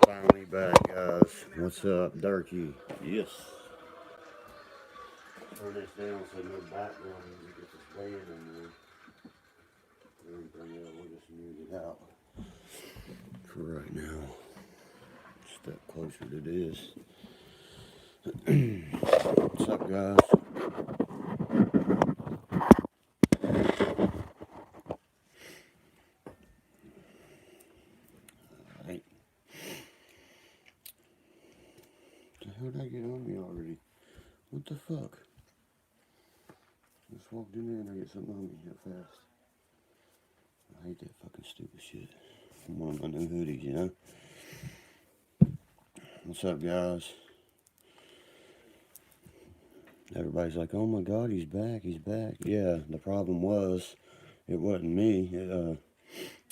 Finally back, guys. What's up, Durkee? Yes. Turn this down so no background music gets this band in there. Everything else, we'll just mute it out for right now. Step closer to this. What's up, guys? Alright. The hell did I get on me already? What the fuck? Just walked in there and I get something on me that fast. I hate that fucking stupid shit. From one of my new hoodies, you know? What's up, guys? Everybody's like, oh my god, he's back, he's back. Yeah, the problem was, it wasn't me.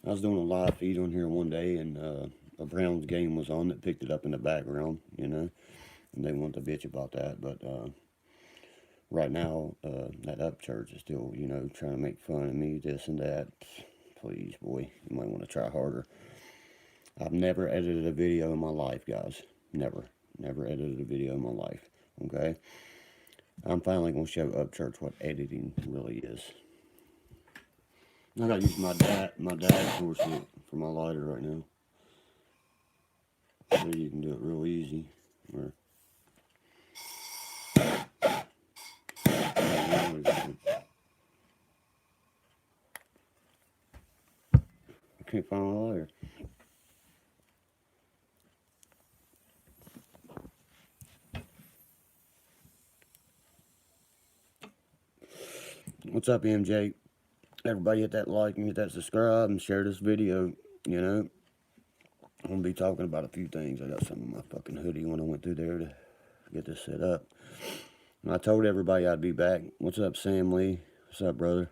I was doing a live feed on here one day, and a Browns game was on that picked it up in the background, you know? And they want to bitch about that, but right now, that Upchurch is still, you know, trying to make fun of me, this and that. Please, boy, you might want to try harder. I've never edited a video in my life, guys. Never edited a video in my life, okay? I'm finally going to show Upchurch what editing really is. I gotta use my dad's source for my lighter right now. So you can do it real easy. Or, I can't find my lighter. What's up, MJ? Everybody hit that like and hit that subscribe and share this video, you know. I'm going to be talking about a few things. I got some of my fucking hoodie when I went through there to get this set up. And I told everybody I'd be back. What's up, Sam Lee? What's up, brother?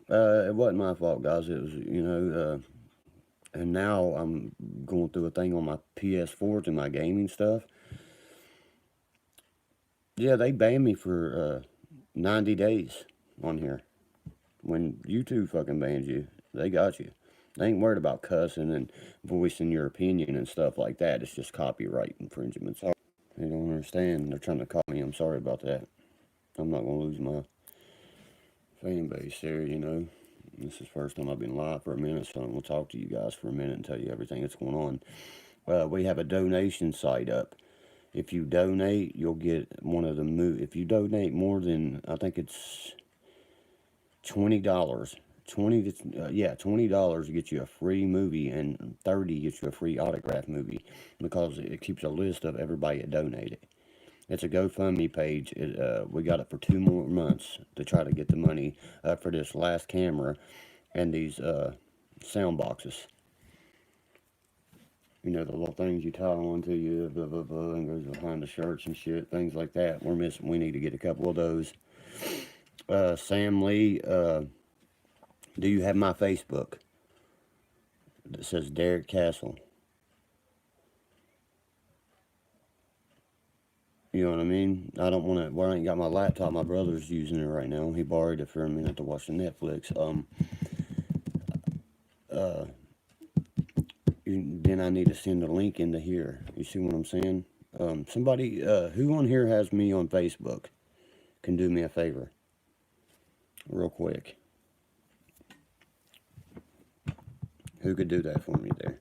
It wasn't my fault, guys. It was, you know, and now I'm going through a thing on my PS4 and my gaming stuff. Yeah, they banned me for 90 days on here. When YouTube fucking bans you, they got you. They ain't worried about cussing and voicing your opinion and stuff like that. It's just copyright infringements. They don't understand. They're trying to call me. I'm sorry about that. I'm not going to lose my fan base there, you know. This is the first time I've been live for a minute, so I'm going to talk to you guys for a minute and tell you everything that's going on. We have a donation site up. If you donate, you'll get one of the if you donate more than, I think it's $20, $20 gets you a free movie, and $30 gets you a free autograph movie, because it keeps a list of everybody that donated. It's a GoFundMe page. We got it for 2 more months to try to get the money for this last camera and these sound boxes. You know, the little things you tie onto you, blah, blah, blah, and goes behind the shirts and shit, things like that. We're missing. We need to get a couple of those. Sam Lee, do you have my Facebook? That says Derek Castle. You know what I mean? I don't want to. Well, I ain't got my laptop. My brother's using it right now. He borrowed it for a minute to watch the Netflix. Then I need to send a link into here. You see what I'm saying? Somebody who on here has me on Facebook can do me a favor, real quick. Who could do that for me there?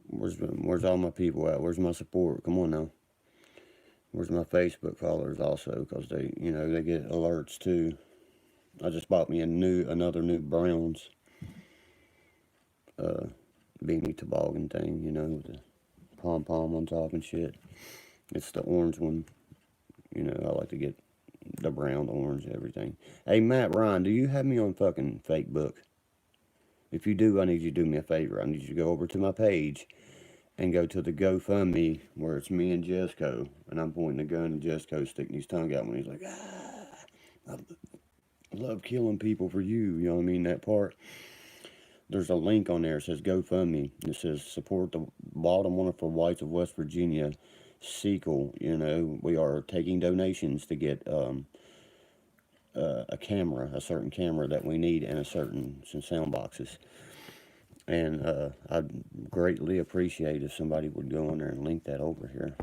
Where's all my people at? Where's my support? Come on now. Where's my Facebook followers also? Because they, you know, they get alerts too. I just bought me another new Browns beanie toboggan thing, you know, with the pom-pom on top and shit. It's the orange one. You know, I like to get the brown, the orange, everything. Hey, Matt Ryan, do you have me on fucking Facebook? If you do, I need you to do me a favor. I need you to go over to my page and go to the GoFundMe where it's me and Jesco, and I'm pointing a gun and Jesco sticking his tongue out when he's like, I love killing people for you. You know what I mean? That part. There's a link on there. It says GoFundMe. It says support the bottom one for Whites of West Virginia. Sequel. You know, we are taking donations to get a camera, a certain camera that we need, and some sound boxes. And I'd greatly appreciate if somebody would go in there and link that over here.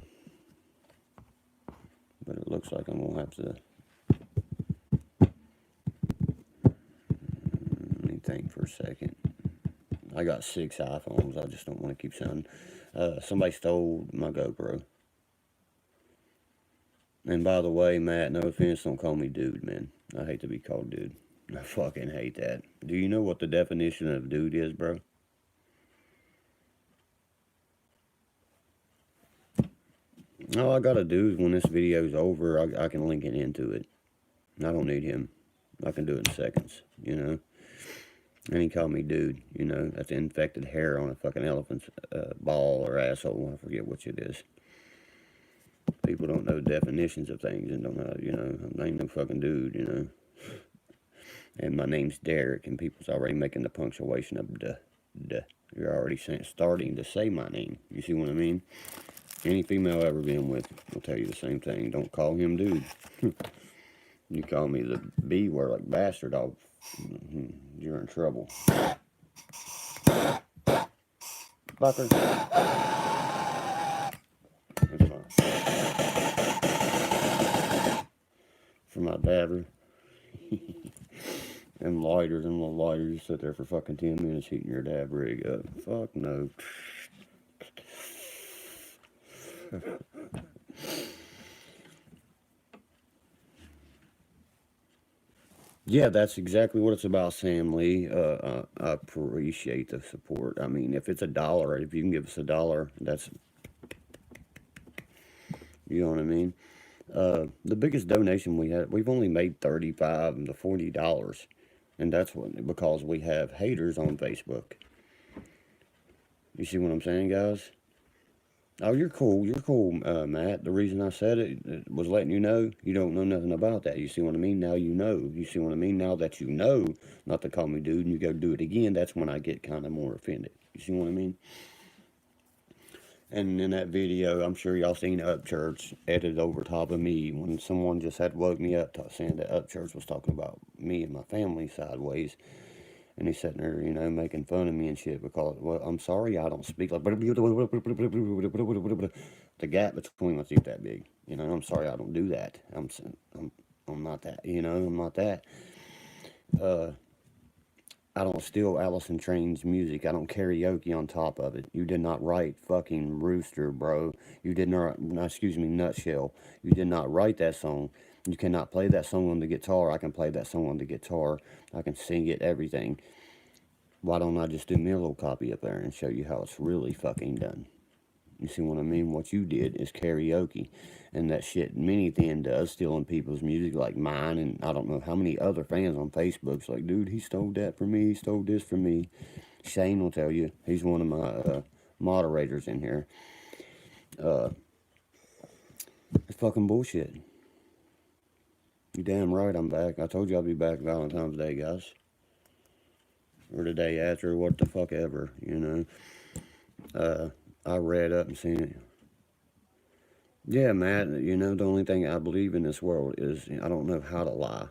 But it looks like I'm going to have to... Let me think for a second. I got 6 iPhones. I just don't want to keep sounding. Somebody stole my GoPro. And by the way, Matt, no offense, don't call me dude, man. I hate to be called dude. I fucking hate that. Do you know what the definition of dude is, bro? All I gotta do is when this video's over, I can link it into it. I don't need him. I can do it in seconds, you know? And he called me dude, you know? That's infected hair on a fucking elephant's ball or asshole. I forget which it is. People don't know definitions of things and don't know, you know, I ain't no fucking dude, you know. And my name's Derek, and people's already making the punctuation of duh. You're already starting to say my name. You see what I mean? Any female I've ever been with will tell you the same thing. Don't call him dude. You call me the B word, like bastard dog, you're in trouble. Fucker. For my dabber. Them lighters, you sit there for fucking 10 minutes heating your dab rig up. Fuck no. Yeah, that's exactly what it's about, Sam Lee. I appreciate the support. I mean, if it's $1, if you can give us $1, that's, you know what I mean? The biggest donation we had, we've only made $35 to $40, and that's because we have haters on Facebook. You see what I'm saying, guys? Oh, you're cool, Matt. The reason I said it was letting you know you don't know nothing about that. You see what I mean? Now you know. You see what I mean? Now that you know not to call me dude and you go do it again, that's when I get kind of more offended. You see what I mean? And in that video, I'm sure y'all seen Upchurch edited over top of me when someone just had woke me up saying that Upchurch was talking about me and my family sideways. And he's sitting there, you know, making fun of me and shit because, well, I'm sorry I don't speak like... The gap between us ain't that big. You know, I'm sorry I don't do that. I'm not that, you know, I'm not that. I don't steal Allison Train's music. I don't karaoke on top of it. You did not write fucking Rooster, bro. You did not, excuse me, Nutshell. You did not write that song. You cannot play that song on the guitar. I can play that song on the guitar. I can sing it, everything. Why don't I just do me a little copy up there and show you how it's really fucking done? You see what I mean? What you did is karaoke. And that shit Mini Thin does, stealing people's music like mine. And I don't know how many other fans on Facebook's like, dude, he stole that from me. He stole this from me. Shane will tell you. He's one of my moderators in here. It's fucking bullshit. You damn right I'm back. I told you I'll be back Valentine's Day, guys. Or the day after, what the fuck ever, you know. I read up and seen it. Yeah, Matt, you know, the only thing I believe in this world is I don't know how to lie.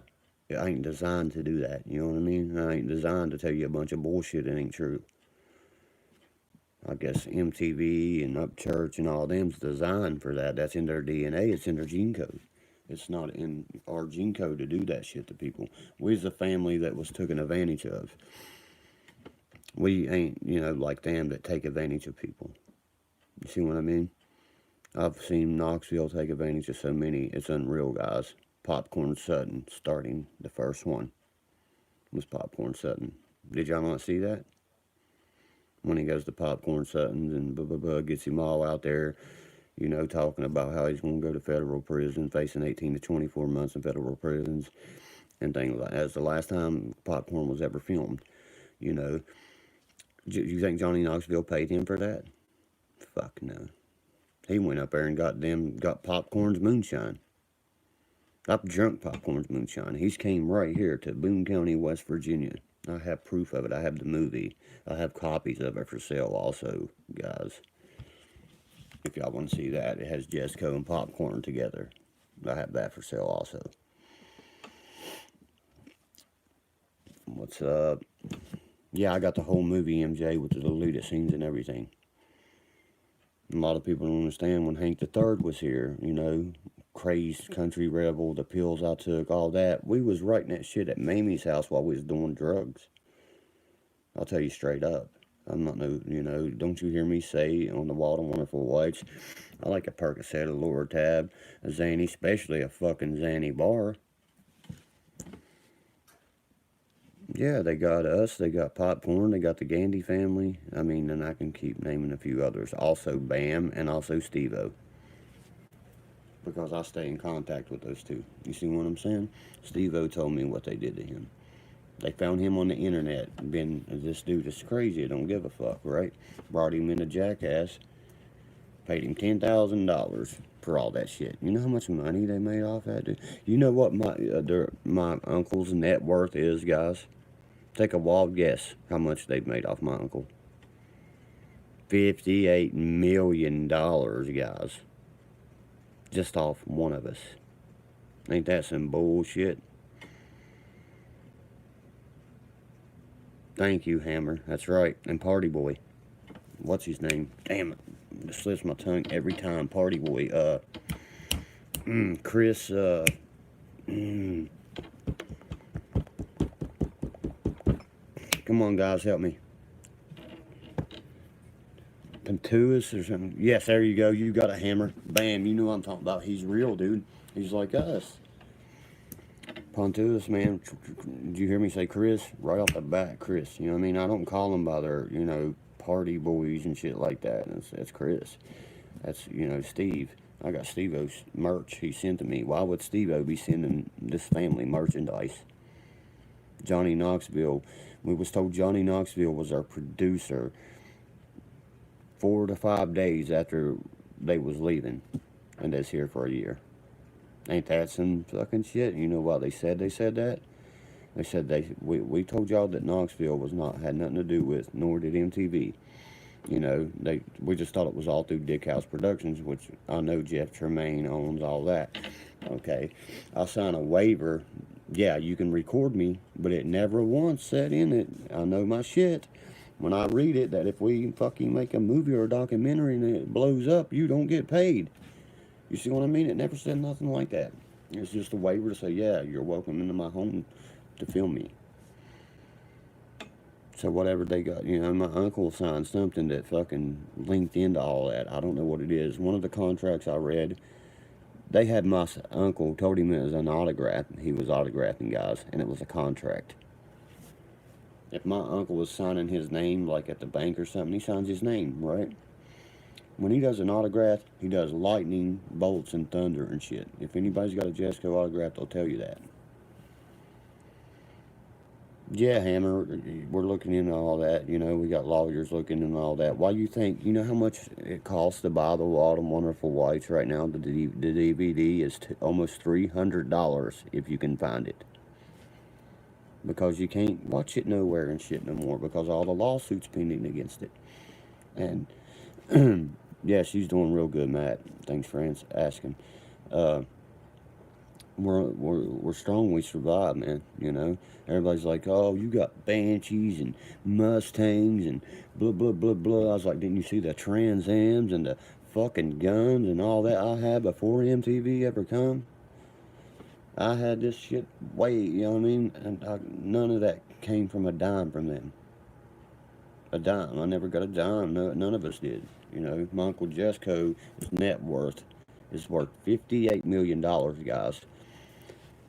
I ain't designed to do that, you know what I mean? I ain't designed to tell you a bunch of bullshit that ain't true. I guess MTV and Upchurch and all them's designed for that. That's in their DNA. It's in their gene code. It's not in our gene code to do that shit to people. We's a family that was taken advantage of. We ain't, you know, like them that take advantage of people. You see what I mean? I've seen Knoxville take advantage of so many. It's unreal, guys. Popcorn Sutton starting the first one was Popcorn Sutton. Did y'all not see that? When he goes to Popcorn Sutton's and gets him all out there, you know, talking about how he's going to go to federal prison, facing 18 to 24 months in federal prisons and things like that. That's the last time Popcorn was ever filmed, you know. Do you think Johnny Knoxville paid him for that? Fuck no. He went up there and got Popcorn's moonshine. I've drunk Popcorn's moonshine. He's came right here to Boone County, West Virginia. I have proof of it. I have the movie. I have copies of it for sale also, guys. If y'all want to see that, it has Jesco and Popcorn together. I have that for sale also. What's up? Yeah, I got the whole movie, MJ, with the deleted scenes and everything. A lot of people don't understand when Hank III was here, you know, crazed country rebel, the pills I took, all that. We was writing that shit at Mamie's house while we was doing drugs. I'll tell you straight up. I'm not no, you know, don't you hear me say on the Wild and Wonderful Whites, I like a Percocet, a Lortab, a Zanny, especially a fucking Zanny bar. Yeah, they got us, they got Popcorn, they got the Gandy family. I mean, and I can keep naming a few others. Also Bam and also Steve-O. Because I stay in contact with those two. You see what I'm saying? Steve-O told me what they did to him. They found him on the internet. This dude is crazy. Don't give a fuck, right? Brought him in a Jackass. Paid him $10,000 for all that shit. You know how much money they made off that dude? You know what my uncle's net worth is, guys? Take a wild guess how much they've made off my uncle. $58 million, guys. Just off one of us. Ain't that some bullshit? Thank you, Hammer. That's right. And Party Boy. What's his name? Damn it. It slips my tongue every time. Party Boy. Chris, come on, guys, help me. Pontuous or something. Yes, there you go. You got a hammer. Bam, you know what I'm talking about. He's real, dude. He's like us. Pontuous, man. Did you hear me say Chris? Right off the bat, Chris. You know what I mean? I don't call them by their, you know, party boys and shit like that. That's Chris. That's, you know, Steve. I got Steve-O's merch he sent to me. Why would Steve-O be sending this family merchandise? Johnny Knoxville. We was told Johnny Knoxville was our producer 4 to 5 days after they was leaving. And that's here for a year. Ain't that some fucking shit? You know why they said that? They said we told y'all that Knoxville had nothing to do with, nor did MTV. You know, we just thought it was all through Dick House Productions, which I know Jeff Tremaine owns all that. Okay, I'll sign a waiver. Yeah, you can record me, but it never once said in it, I know my shit. When I read it, that if we fucking make a movie or a documentary and it blows up, you don't get paid. You see what I mean? It never said nothing like that. It's just a waiver to say, yeah, you're welcome into my home to film me. So whatever they got, you know, my uncle signed something that fucking linked into all that. I don't know what it is. One of the contracts I read, they had my uncle told him it was an autograph. He was autographing guys, and it was a contract. If my uncle was signing his name, like at the bank or something, he signs his name, right? When he does an autograph, he does lightning, bolts, and thunder and shit. If anybody's got a Jesco autograph, they'll tell you that. Yeah, Hammer, we're looking into all that. You know, we got lawyers looking into all that. Why you think, you know how much it costs to buy the Wild and Wonderful Whites right now? The DVD is almost $300 if you can find it. Because you can't watch it nowhere and shit no more because all the lawsuits pending against it. And yeah, she's doing real good, Matt. Thanks for asking. We're strong. We survive, man. You know, everybody's like, "Oh, you got Banshees and Mustangs and blah blah blah blah." I was like, "Didn't you see the Trans Ams and the fucking guns and all that I had before MTV ever come? I had this shit way, you know what I mean? And none of that came from a dime from them. A dime. I never got a dime. No, none of us did. You know, my Uncle Jesco, his net worth is worth $58 million, guys.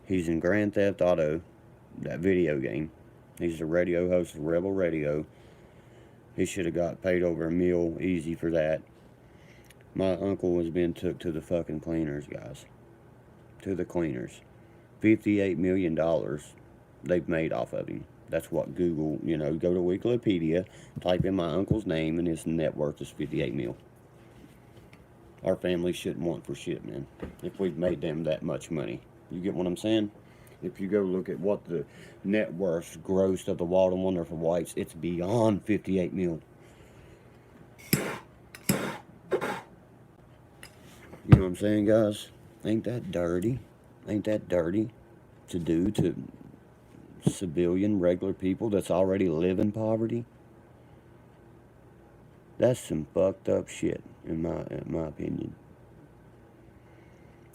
He's in Grand Theft Auto, that video game. He's the radio host of Rebel Radio. He should have got paid over $1 million easy for that. My uncle has been took to the fucking cleaners, guys. To the cleaners. $58 million they've made off of him. That's what Google, you know, go to Wikipedia, type in my uncle's name, and his net worth is $58 million. Our family shouldn't want for shit, man, if we've made them that much money. You get what I'm saying? If you go look at what the net worth gross of the Wild and Wonderful Whites, it's beyond $58 million. You know what I'm saying, guys? Ain't that dirty? Ain't that dirty to do to civilian, regular people that's already live in poverty. That's some fucked up shit, in my opinion.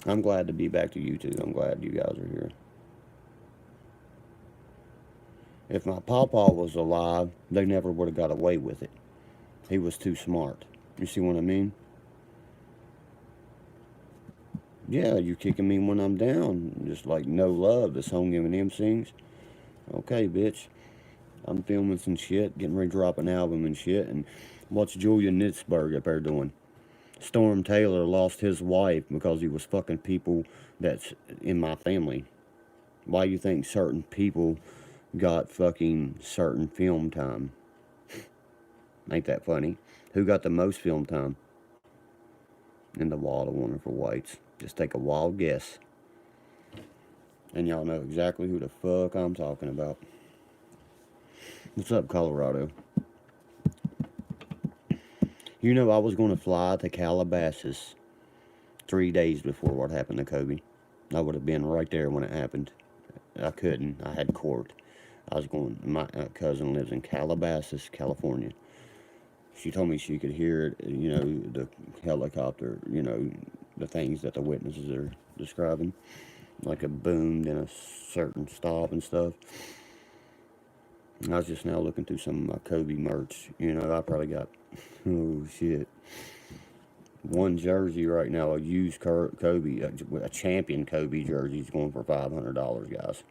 I'm glad to be back to YouTube. I'm glad you guys are here. If my pawpaw was alive, they never would have got away with it. He was too smart. You see what I mean? Yeah, you kicking me when I'm down. Just like no love. This home giving them sings. Okay, bitch. I'm filming some shit, getting ready to drop an album and shit. And what's Julia Nitzberg up there doing? Storm Taylor lost his wife because he was fucking people that's in my family. Why you think certain people got fucking certain film time? Ain't that funny? Who got the most film time? In the Wild of Wonderful Whites. Just take a wild guess. And y'all know exactly who the fuck I'm talking about. What's up, Colorado? You know, I was going to fly to Calabasas 3 days before what happened to Kobe. I would have been right there when it happened. I couldn't. I had court. I was going. My cousin lives in Calabasas, California. She told me she could hear it, you know, the helicopter, you know, the things that the witnesses are describing. Like a boom, then a certain stop and stuff. I was just now looking through some of my Kobe merch. You know, I probably got, oh shit, one jersey right now, a used Kobe, a champion Kobe jersey is going for $500, guys.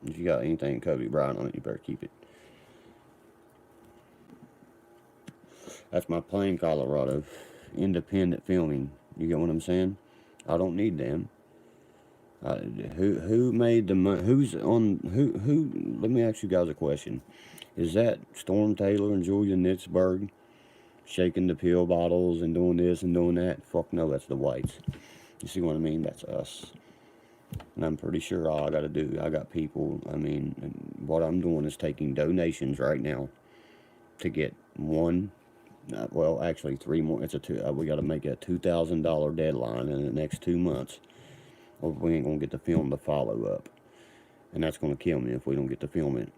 If you got anything Kobe Bryant on it, you better keep it. That's my Plain, Colorado. Independent filming. You get what I'm saying? I don't need them. Who made the money? Who's on? Who? Let me ask you guys a question. Is that Storm Taylor and Julia Nitzberg shaking the pill bottles and doing this and doing that? Fuck no, that's the whites. You see what I mean? That's us. And I'm pretty sure all I got to do, I got people. I mean, what I'm doing is taking donations right now to get one. Well, actually, 3 more. It's a two. We got to make a $2,000 deadline in the next 2 months, or we ain't gonna get the film to follow up, and that's gonna kill me if we don't get to film it.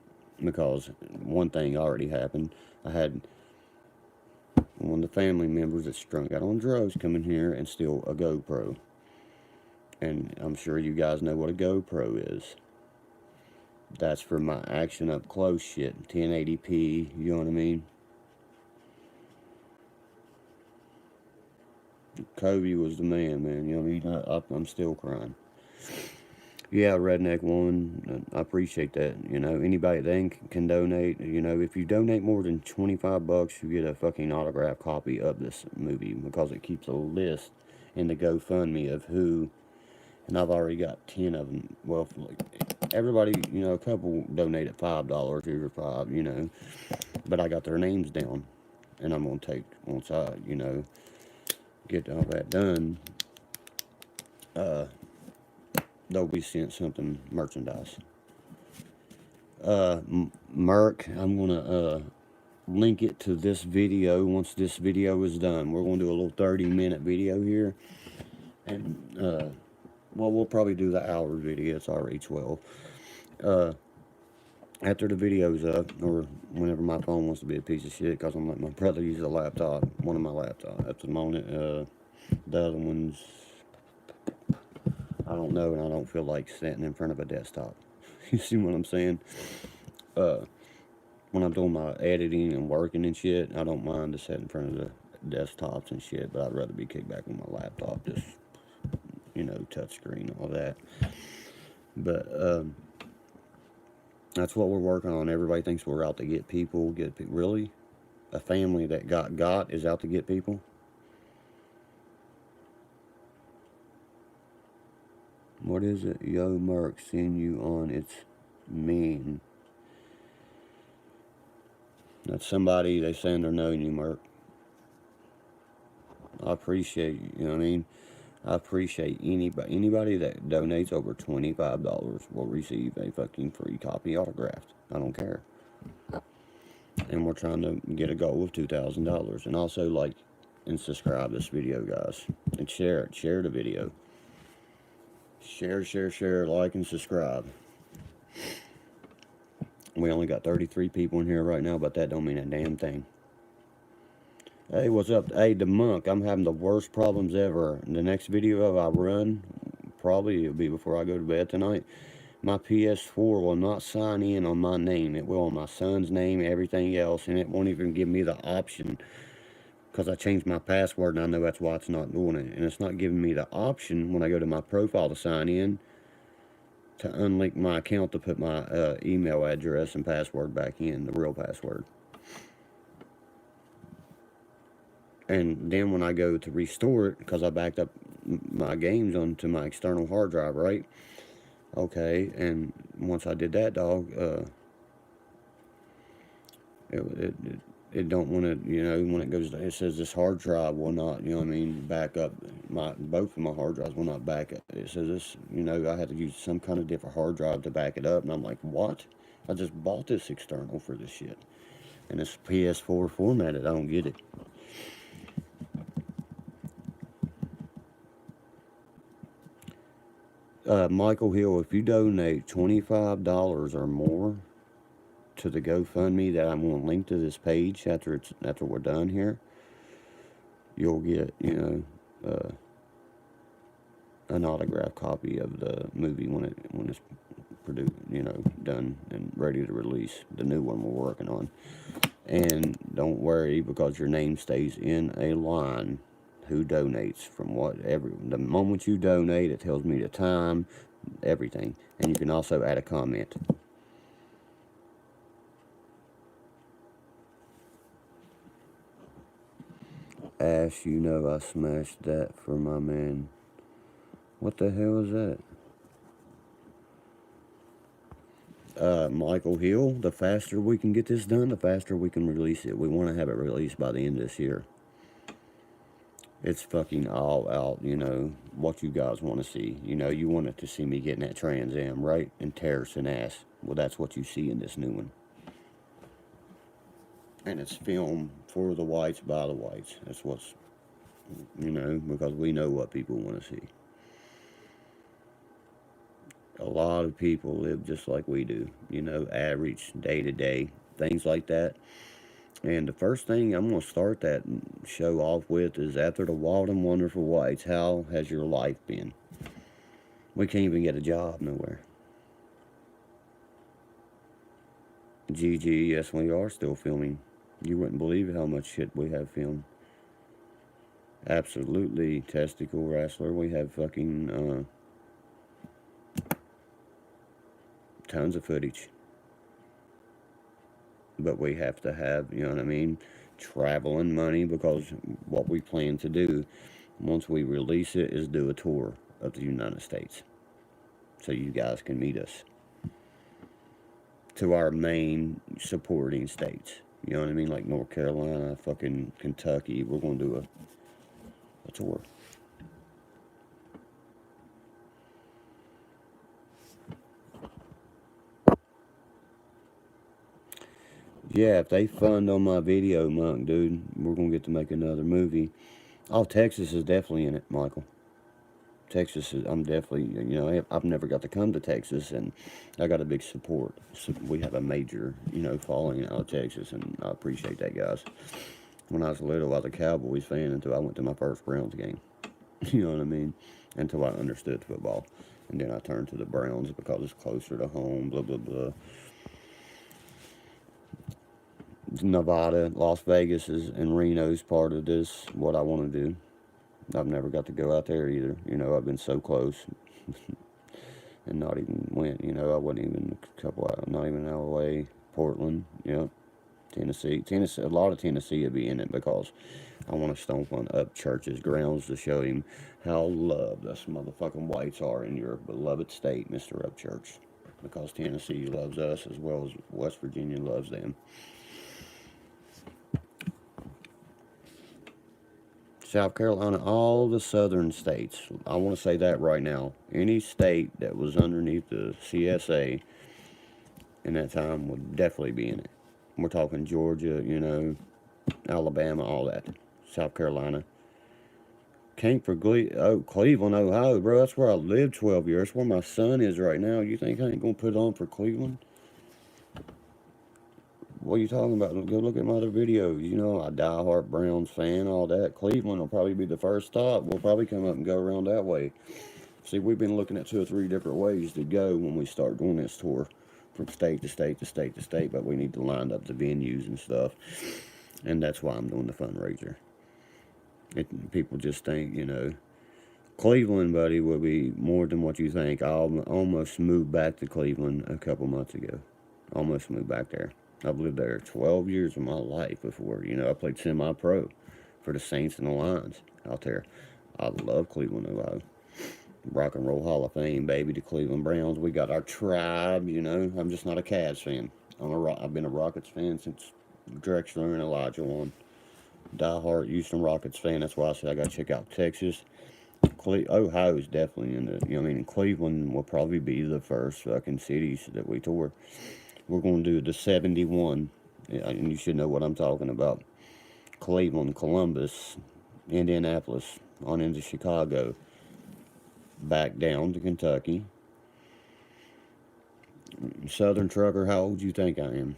Because one thing already happened. I had one of the family members that's strung out on drugs come in here and steal a GoPro, and I'm sure you guys know what a GoPro is. That's for my action up close shit, 1080p. You know what I mean? Kobe was the man, man. You know what I mean? I'm still crying. Yeah, Redneck Woman, I appreciate that. You know, anybody that can donate. You know, if you donate more than $25, you get a fucking autographed copy of this movie, because it keeps a list in the GoFundMe of who. And I've already got 10 of them. Well, everybody, you know, a couple donated $5, 2 or 5, you know. But I got their names down, and I'm gonna take, once I, you know, get all that done, they'll be sent something merchandise. Merc, I'm gonna link it to this video once this video is done. We're gonna do a little 30-minute video here, and well, we'll probably do the hour video. It's already 12. After the video's up, or whenever my phone wants to be a piece of shit, because I'm letting my brother use a laptop, one of my laptops at the moment. The other one's, I don't know, and I don't feel like sitting in front of a desktop. You see what I'm saying? When I'm doing my editing and working and shit, I don't mind to sit in front of the desktops and shit, but I'd rather be kicked back on my laptop, just, you know, touchscreen, all that. But that's what we're working on. Everybody thinks we're out to get people. Really? A family that got is out to get people? What is it? Yo, Merc, seeing you on. It's mean. That's somebody they saying they're knowing you, Merc. I appreciate you, you know what I mean? I appreciate anybody that donates over $25 will receive a fucking free copy autographed. I don't care. And we're trying to get a goal of $2,000. And also like and subscribe this video, guys. And share it. Share the video. Share, like, and subscribe. We only got 33 people in here right now, but that don't mean a damn thing. Hey, what's up? Hey, the monk, I'm having the worst problems ever. The next video I run, probably it'll be before I go to bed tonight. My PS4 will not sign in on my name. It will on my son's name, everything else, and it won't even give me the option because I changed my password and I know that's why it's not doing it. And it's not giving me the option when I go to my profile to sign in to unlink my account to put my email address and password back in, the real password. And then when I go to restore it, because I backed up my games onto my external hard drive, right? Okay, and once I did that, dog, it don't want to, you know, when it goes, it says this hard drive will not, you know what I mean, back up, both of my hard drives will not back up. It says this, you know, I had to use some kind of different hard drive to back it up, and I'm like, what? I just bought this external for this shit. And it's PS4 formatted, I don't get it. Michael Hill, if you donate $25 or more to the GoFundMe that I'm going to link to this page after we're done here, you'll get, you know, an autographed copy of the movie when it's produced, you know, done and ready to release. The new one we're working on. And don't worry, because your name stays in a line. Who donates from whatever. The moment you donate, it tells me the time, everything. And you can also add a comment. Ash, you know I smashed that for my man. What the hell is that? Michael Hill, the faster we can get this done, the faster we can release it. We want to have it released by the end of this year. It's fucking all out, you know, what you guys want to see. You know, you wanted to see me getting that Trans Am, right? And terracing ass. Well, that's what you see in this new one. And it's filmed for the whites, by the whites. That's what's, you know, because we know what people want to see. A lot of people live just like we do, you know, average, day to day, things like that. And the first thing I'm going to start that show off with is, after the wild and wonderful whites, how has your life been? We can't even get a job nowhere. GG, yes, we are still filming. You wouldn't believe how much shit we have filmed. Absolutely, Testicle Wrestler. We have fucking tons of footage. But we have to have, you know what I mean, traveling money, because what we plan to do once we release it is do a tour of the United States, so you guys can meet us, to our main supporting states. You know what I mean? Like North Carolina, fucking Kentucky. We're going to do a tour. Yeah, if they fund on my video, Monk, dude, we're going to get to make another movie. Oh, Texas is definitely in it, Michael. Texas is, I'm definitely, you know, I've never got to come to Texas, and I got a big support. So we have a major, you know, following out of Texas, and I appreciate that, guys. When I was little, I was a Cowboys fan until I went to my first Browns game. You know what I mean? Until I understood football. And then I turned to the Browns because it's closer to home, blah, blah, blah. Nevada, Las Vegas and Reno's part of this, what I want to do. I've never got to go out there either. You know, I've been so close and not even went. You know, I wasn't even not even an hour away. Portland, yep. Tennessee, a lot of Tennessee will be in it, because I want to stomp on Upchurch's grounds to show him how loved us motherfucking whites are in your beloved state, Mr. Upchurch. Because Tennessee loves us as well as West Virginia loves them. South Carolina, all the southern states. I want to say that right now. Any state that was underneath the CSA in that time would definitely be in it. We're talking Georgia, you know, Alabama, all that. South Carolina. Came for Cleveland, Ohio, bro. That's where I lived 12 years. That's where my son is right now. You think I ain't going to put on for Cleveland? What are you talking about? Go look at my other videos. You know, I die-hard Browns fan, all that. Cleveland will probably be the first stop. We'll probably come up and go around that way. See, we've been looking at 2 or 3 different ways to go when we start doing this tour from state to state to state to state, but we need to line up the venues and stuff. And that's why I'm doing the fundraiser. People just think, you know, Cleveland, buddy, will be more than what you think. I almost moved back to Cleveland a couple months ago. Almost moved back there. I've lived there 12 years of my life before. You know, I played semi-pro for the Saints and the Lions out there. I love Cleveland, Ohio. Rock and Roll Hall of Fame, baby, the Cleveland Browns. We got our tribe, you know. I'm just not a Cavs fan. I've been a Rockets fan since Drexler and Elijah won. Die-hard Houston Rockets fan. That's why I said I got to check out Texas. Ohio is definitely in the, you know, I mean, Cleveland will probably be the first fucking cities that we tour. We're going to do the 71, and you should know what I'm talking about. Cleveland, Columbus, Indianapolis, on into Chicago, back down to Kentucky. Southern Trucker, how old do you think I am?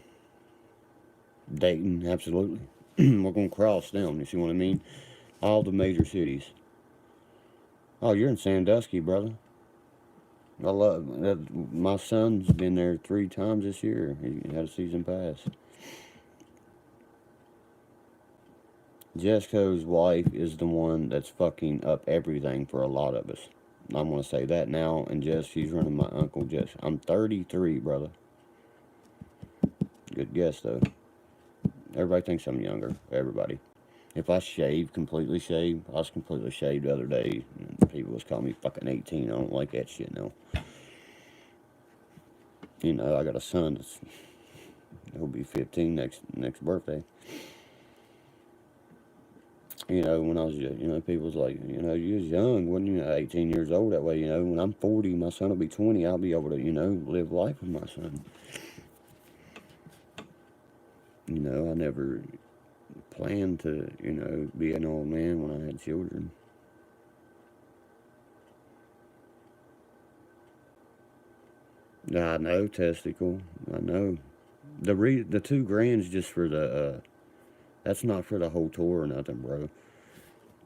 Dayton, absolutely. We're going to cross them, you see what I mean? All the major cities. Oh, you're in Sandusky, brother. I love that. My son's been there 3 times this year. He had a season pass. Jesco's wife is the one that's fucking up everything for a lot of us. I'm going to say that now. And Jess, she's running my Uncle Jess. I'm 33, brother. Good guess, though. Everybody thinks I'm younger. Everybody. If I shave, completely shave, I was completely shaved the other day. And people was calling me fucking 18. I don't like that shit now. You know, I got a son that's, he'll be 15 next birthday. You know, when I was, you know, people was like, you know, you was young, wasn't you? 18 years old that way, you know. When I'm 40, my son will be 20. I'll be able to, you know, live life with my son. You know, I never planned to, you know, be an old man when I had children. I know, testicle. I know. The $2 grand's just for the, that's not for the whole tour or nothing, bro.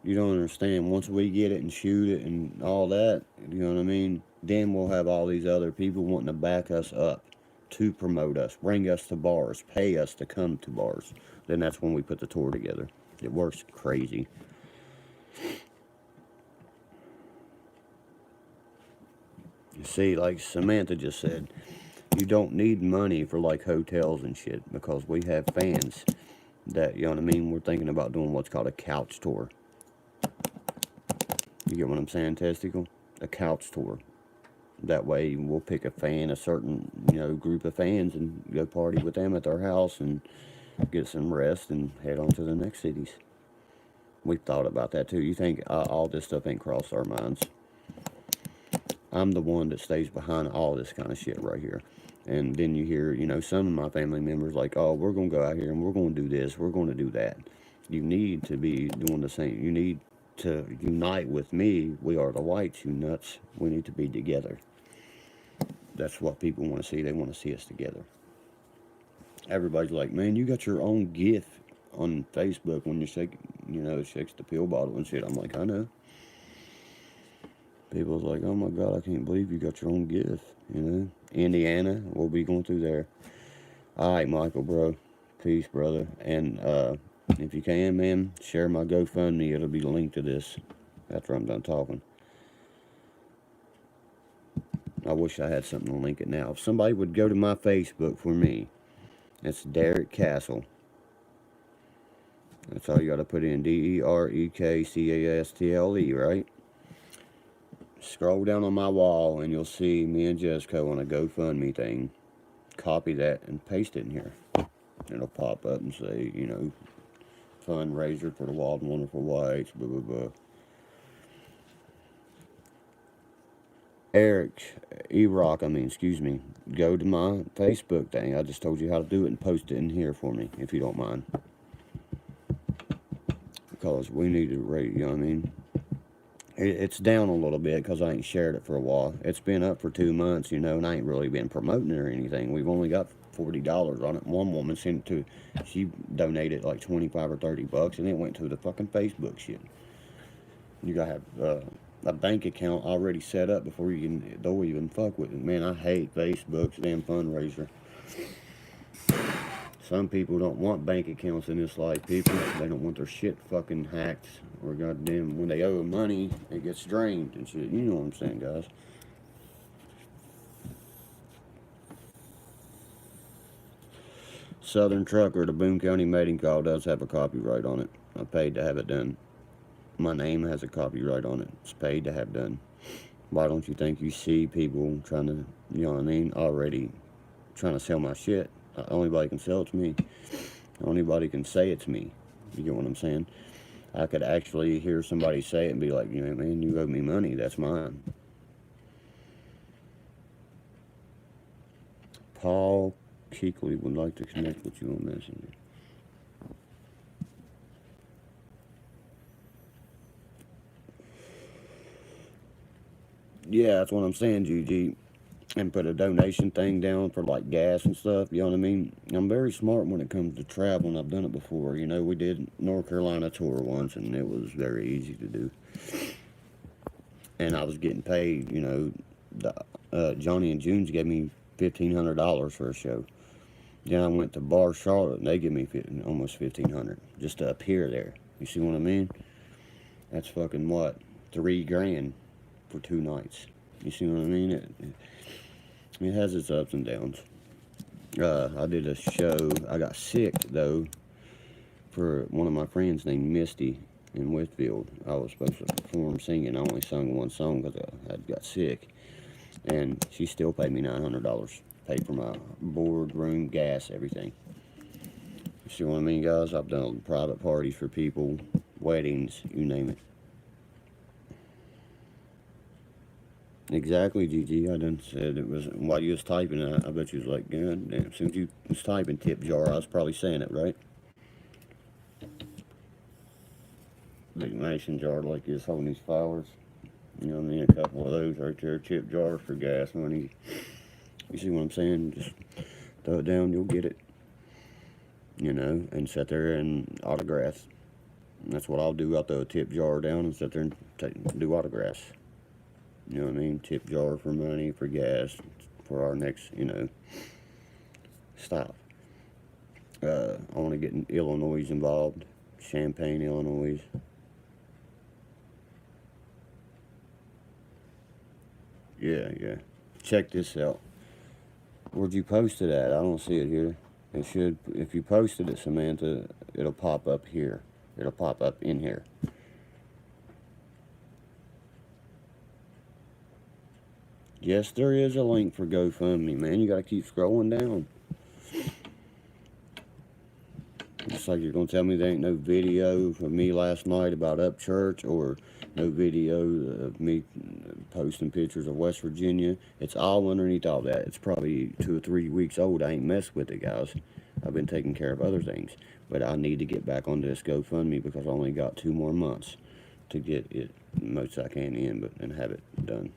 You don't understand. Once we get it and shoot it and all that, you know what I mean? Then we'll have all these other people wanting to back us up to promote us, bring us to bars, pay us to come to bars. Then that's when we put the tour together. It works crazy. You see, like Samantha just said, you don't need money for like hotels and shit because we have fans that, you know what I mean? We're thinking about doing what's called a couch tour. You get what I'm saying, testicle? A couch tour. That way we'll pick a fan, a certain, you know, group of fans and go party with them at their house and get some rest and head on to the next cities. We've thought about that too. You think all this stuff ain't crossed our minds. I'm the one that stays behind all this kind of shit right here. And then you hear, you know, some of my family members like, oh, we're going to go out here and we're going to do this, we're going to do that. You need to be doing the same. You need to unite with me. We are the whites, you nuts. We need to be together. That's what people want to see. They want to see us together. Everybody's like, man, you got your own GIF on Facebook when you shake, you know, shakes the pill bottle and shit. I'm like, I know. People's like, oh my God, I can't believe you got your own GIF, you know. Indiana, we'll be going through there. All right, Michael, bro. Peace, brother. And if you can, man, share my GoFundMe. It'll be linked to this after I'm done talking. I wish I had something to link it now. If somebody would go to my Facebook for me, it's Derek Castle. That's all you got to put in, DEREKCASTLE, right? Scroll down on my wall and you'll see me and Jesco on a GoFundMe thing. Copy that and paste it in here. It'll pop up and say, you know, fundraiser for the Wild and Wonderful Whites, blah, blah, blah. Eric, E-Rock, excuse me, go to my Facebook thing. I just told you how to do it and post it in here for me, if you don't mind. Because we need to rate, you know what I mean? It's down a little bit because I ain't shared it for a while. It's been up for 2 months, you know, and I ain't really been promoting it or anything. We've only got $40 on it. One woman sent it to, she donated like 25 or $30, and it went to the fucking Facebook shit. You gotta have a bank account already set up before you can, they'll even fuck with it. Man, I hate Facebook's damn fundraiser. Some people don't want bank accounts in this life, people. They don't want their shit fucking hacked. Or goddamn, when they owe money, it gets drained and shit. You know what I'm saying, guys. Southern Trucker, the Boone County mating call does have a copyright on it. I paid to have it done. My name has a copyright on it. It's paid to have done. Why don't you think you see people trying to, you know what I mean, already trying to sell my shit? Only body can sell it to me. Only body can say it's me. You get what I'm saying? I could actually hear somebody say it and be like, you know, man, you owe me money. That's mine. Paul Keekley would like to connect with you on Messenger. Yeah, that's what I'm saying, GG. And put a donation thing down for like gas and stuff, you know what I mean? I'm very smart when it comes to traveling. I've done it before. You know, we did North Carolina tour once, and it was very easy to do. And I was getting paid, you know, Johnny and June's gave me $1,500 for a show. Then I went to Bar Charlotte, and they give me almost $1,500 just to appear there. You see what I mean? That's fucking what? $3,000 for 2 nights. You see what I mean? It has its ups and downs. I did a show. I got sick, though, for one of my friends named Misty in Whitfield. I was supposed to perform singing. I only sung one song because I got sick. And she still paid me $900. Paid for my board, room, gas, everything. You see what I mean, guys? I've done private parties for people, weddings, you name it. Exactly, GG. I done said it was, while you was typing, I bet you was like, God damn, as soon as you was typing tip jar, I was probably saying it, right? Big mason jar like this, holding these flowers. You know what I mean? A couple of those right there, tip jars for gas money. You see what I'm saying? Just throw it down, you'll get it. You know, and sit there and autographs. And that's what I'll do. I'll throw a tip jar down and sit there and do autographs. You know what I mean? Tip jar for money, for gas, for our next, you know, stop. I want to get Illinois involved. Champaign, Illinois. Yeah. Check this out. Where'd you post it at? I don't see it here. It should, if you posted it, Samantha, it'll pop up here. It'll pop up in here. Yes, there is a link for GoFundMe, man. You gotta keep scrolling down. It's like you're gonna tell me there ain't no video of me last night about Upchurch, or no video of me posting pictures of West Virginia. It's all underneath all that. It's probably 2 or 3 weeks old. I ain't messed with it, guys. I've been taking care of other things. But I need to get back onto this GoFundMe because I only got 2 more months to get it most I can in, and have it done.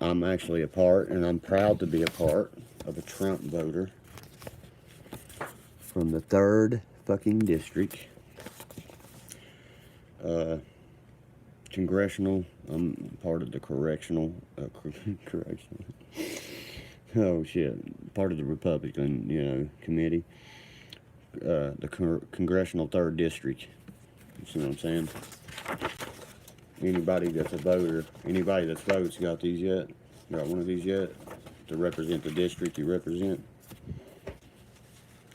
I'm actually a part, and I'm proud to be a part of a Trump voter from the 3rd fucking district. Congressional, I'm part of the correctional, oh shit, part of the Republican, you know, committee. The Congressional 3rd District. You see what I'm saying? Anybody that's a voter, anybody that's votes, got these yet? Got one of these yet? To represent the district you represent?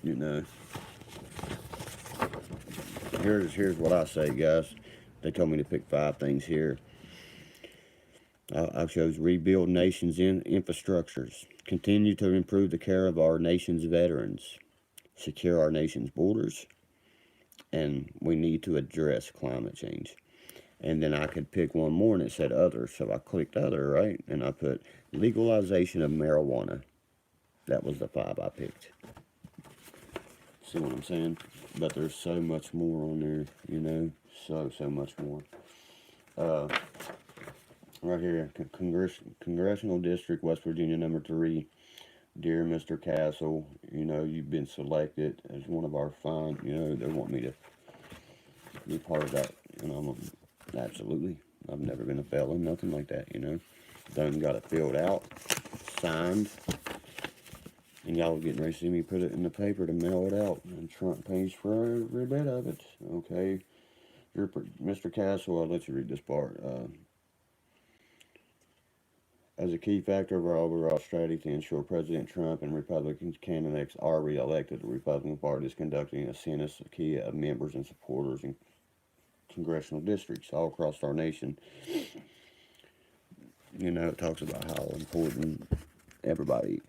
You know. Here's what I say, guys. They told me to pick 5 things here. I chose rebuild nation's infrastructures, continue to improve the care of our nation's veterans, secure our nation's borders, and we need to address climate change. And then I could pick one more, and it said other, so I clicked other, right? And I put legalization of marijuana. That was the 5 I picked. See what I'm saying? But there's so much more on there, you know? So much more. Right here, Congressional District, West Virginia, number 3. dear Mr. Castle, you know, you've been selected as one of our fine, you know, they want me to be part of that. And I'm absolutely, I've never been a felon, nothing like that, you know. Done got it filled out, signed, and y'all getting ready to see me put it in the paper to mail it out. And Trump pays for every bit of it. Okay, Mr. Castle, I'll let you read this part. As a key factor of our overall strategy to ensure President Trump and Republican candidates are reelected, the Republican Party is conducting a census of members and supporters in congressional districts all across our nation. You know, it talks about how important everybody.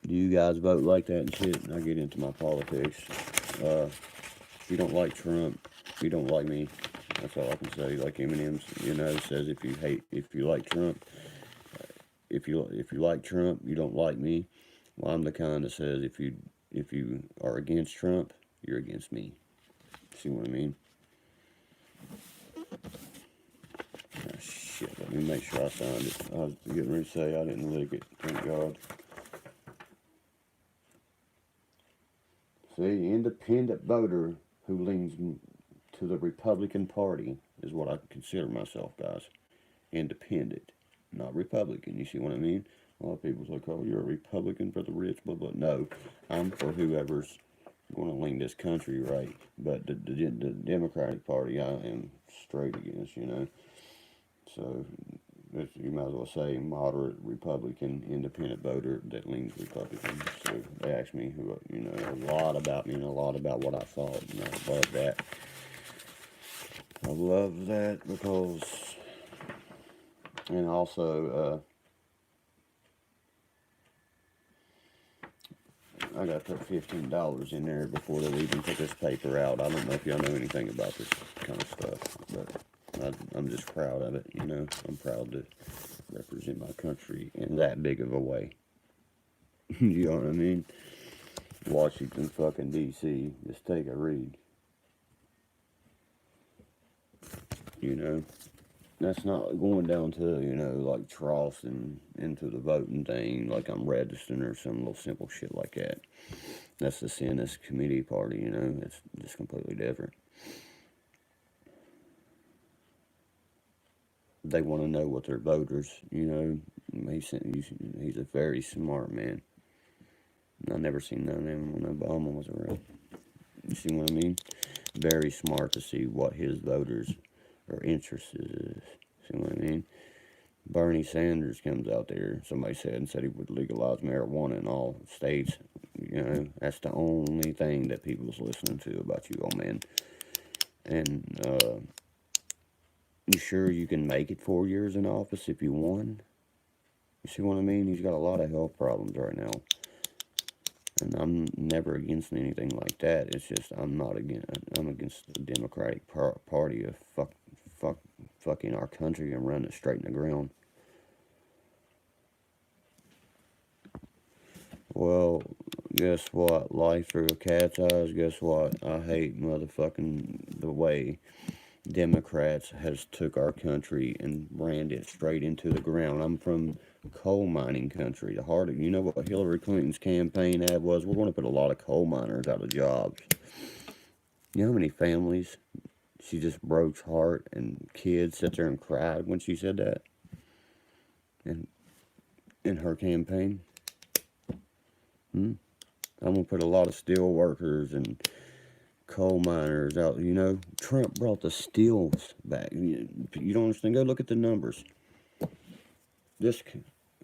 Do you guys vote like that and shit? And I get into my politics. If you don't like Trump, you don't like me. That's all I can say. Like Eminem, you know, says if you like Trump, if you like Trump, you don't like me. Well, I'm the kind that says if you are against Trump, you're against me. See what I mean? Oh, shit, let me make sure I signed it. I was getting ready to say I didn't lick it. Thank God. See, independent voter who leans to the Republican Party is what I consider myself, guys. Independent, not Republican. You see what I mean? A lot of people say, "Oh, you're a Republican for the rich," blah blah. No, I'm for whoever's going to lead this country right. But the Democratic Party, I am straight against. You know, so you might as well say moderate Republican, independent voter that leans Republican. So they asked me who, you know, a lot about me and a lot about what I thought, and I love that. I love that because, and also, I got to put $15 in there before they even put this paper out. I don't know if y'all know anything about this kind of stuff, but I'm just proud of it, you know. I'm proud to represent my country in that big of a way. You know what I mean? Washington fucking D.C. Just take a read. You know? That's not going down to, you know, like Charleston into the voting thing, like I'm registering or some little simple shit like that. That's the CNS committee party, you know, it's just completely different. They want to know what their voters, you know, he's a very smart man. I never seen none of him when Obama was around. You see what I mean? Very smart to see what his voters are interested in. See what I mean? Bernie Sanders comes out there, somebody said, and said he would legalize marijuana in all states. You know, that's the only thing that people's listening to about you, old man. And, you sure you can make it 4 years in office if you won? You see what I mean? He's got a lot of health problems right now. And I'm never against anything like that. It's just I'm against the Democratic Party of fucking our country and running it straight in the ground. Well, guess what? Life through a cat's eyes. Guess what? I hate motherfucking the way Democrats has took our country and ran it straight into the ground. I'm from coal mining country. The heart of, you know what Hillary Clinton's campaign ad was? We're going to put a lot of coal miners out of jobs. You know how many families she just broke heart and kids sat there and cried when she said that? And in her campaign? I'm going to put a lot of steel workers and coal miners out. You know, Trump brought the steels back. You don't understand? Go look at the numbers. This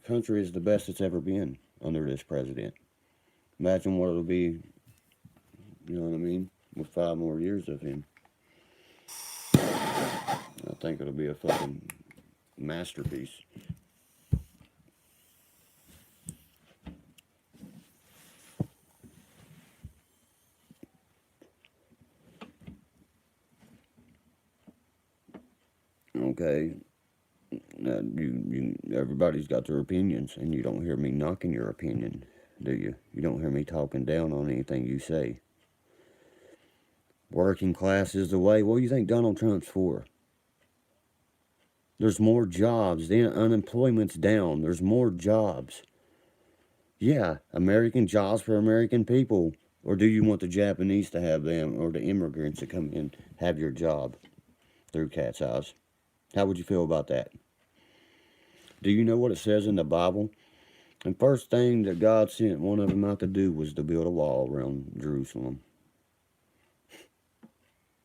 country is the best it's ever been under this president. Imagine what it'll be, you know what I mean, with 5 more years of him. I think it'll be a fucking masterpiece. Okay, now everybody's got their opinions, and you don't hear me knocking your opinion, do you? You don't hear me talking down on anything you say. Working class is the way. What do you think Donald Trump's for? There's more jobs. The unemployment's down. There's more jobs. Yeah, American jobs for American people. Or do you want the Japanese to have them, or the immigrants to come in have your job through Cat's Eyes? How would you feel about that? Do you know what it says in the Bible? And first thing that God sent one of them out to do was to build a wall around Jerusalem.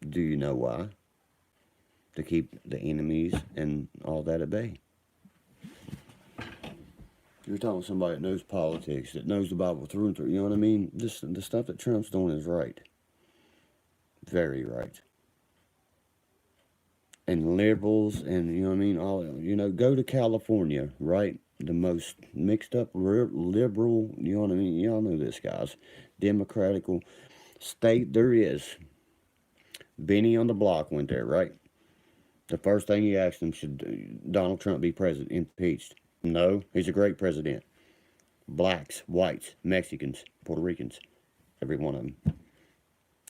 Do you know why? To keep the enemies and all that at bay. You're talking to somebody that knows politics, that knows the Bible through and through. You know what I mean? The stuff that Trump's doing is right. Very right. And liberals and, you know what I mean? All, you know, go to California, right? The most mixed up liberal, you know what I mean? Y'all know this, guys. Democratical state there is. Benny on the block went there, right? The first thing he asked him, should Donald Trump be president, impeached? No, he's a great president. Blacks, whites, Mexicans, Puerto Ricans, every one of them.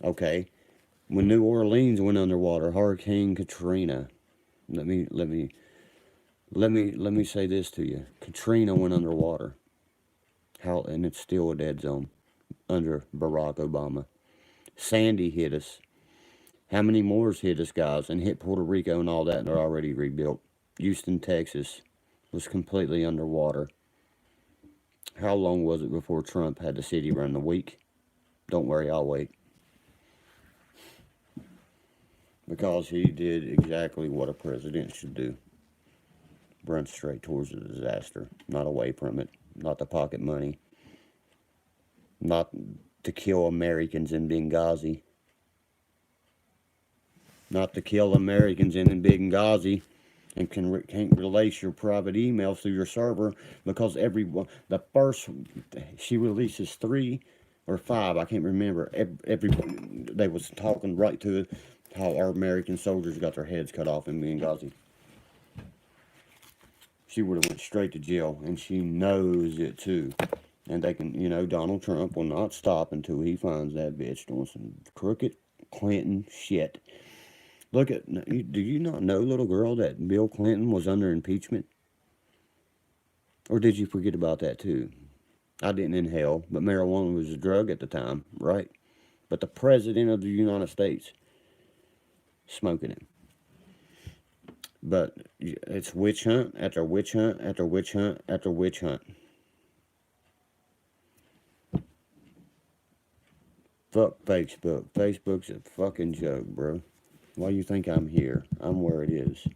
Okay, when New Orleans went underwater, Hurricane Katrina. Let me say this to you. Katrina went underwater. How, and it's still a dead zone under Barack Obama. Sandy hit us. How many more's hit us, guys, and hit Puerto Rico and all that, and they're already rebuilt. Houston, Texas was completely underwater. How long was it before Trump had the city run? A week? Don't worry, I'll wait. Because he did exactly what a president should do. Run straight towards the disaster, not away from it, not to pocket money, not to kill Americans in Benghazi, not to kill Americans in Benghazi, and can't release your private emails through your server because the first she releases 3 or 5, I can't remember. They was talking right to how our American soldiers got their heads cut off in Benghazi. She would have went straight to jail, and she knows it too. And they can, you know, Donald Trump will not stop until he finds that bitch doing some crooked Clinton shit. Look at, do you not know, little girl, that Bill Clinton was under impeachment? Or did you forget about that too? I didn't inhale, but marijuana was a drug at the time, right? But the President of the United States smoking it. But it's witch hunt after witch hunt after witch hunt after witch hunt. Fuck Facebook. Facebook's a fucking joke, bro. Why do you think I'm here? I'm where it is.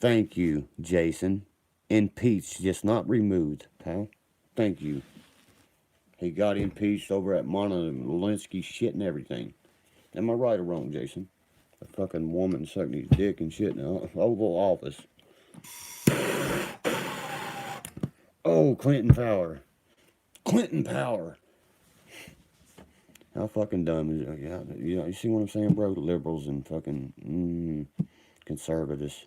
Thank you, Jason. Impeached, just not removed, pal. Thank you. He got impeached over at Monica Lewinsky shit and everything. Am I right or wrong, Jason? A fucking woman sucking his dick and shit in the Oval Office. Oh, Clinton power. Clinton power. How fucking dumb is it? Yeah, you see what I'm saying, bro? The liberals and fucking conservatives.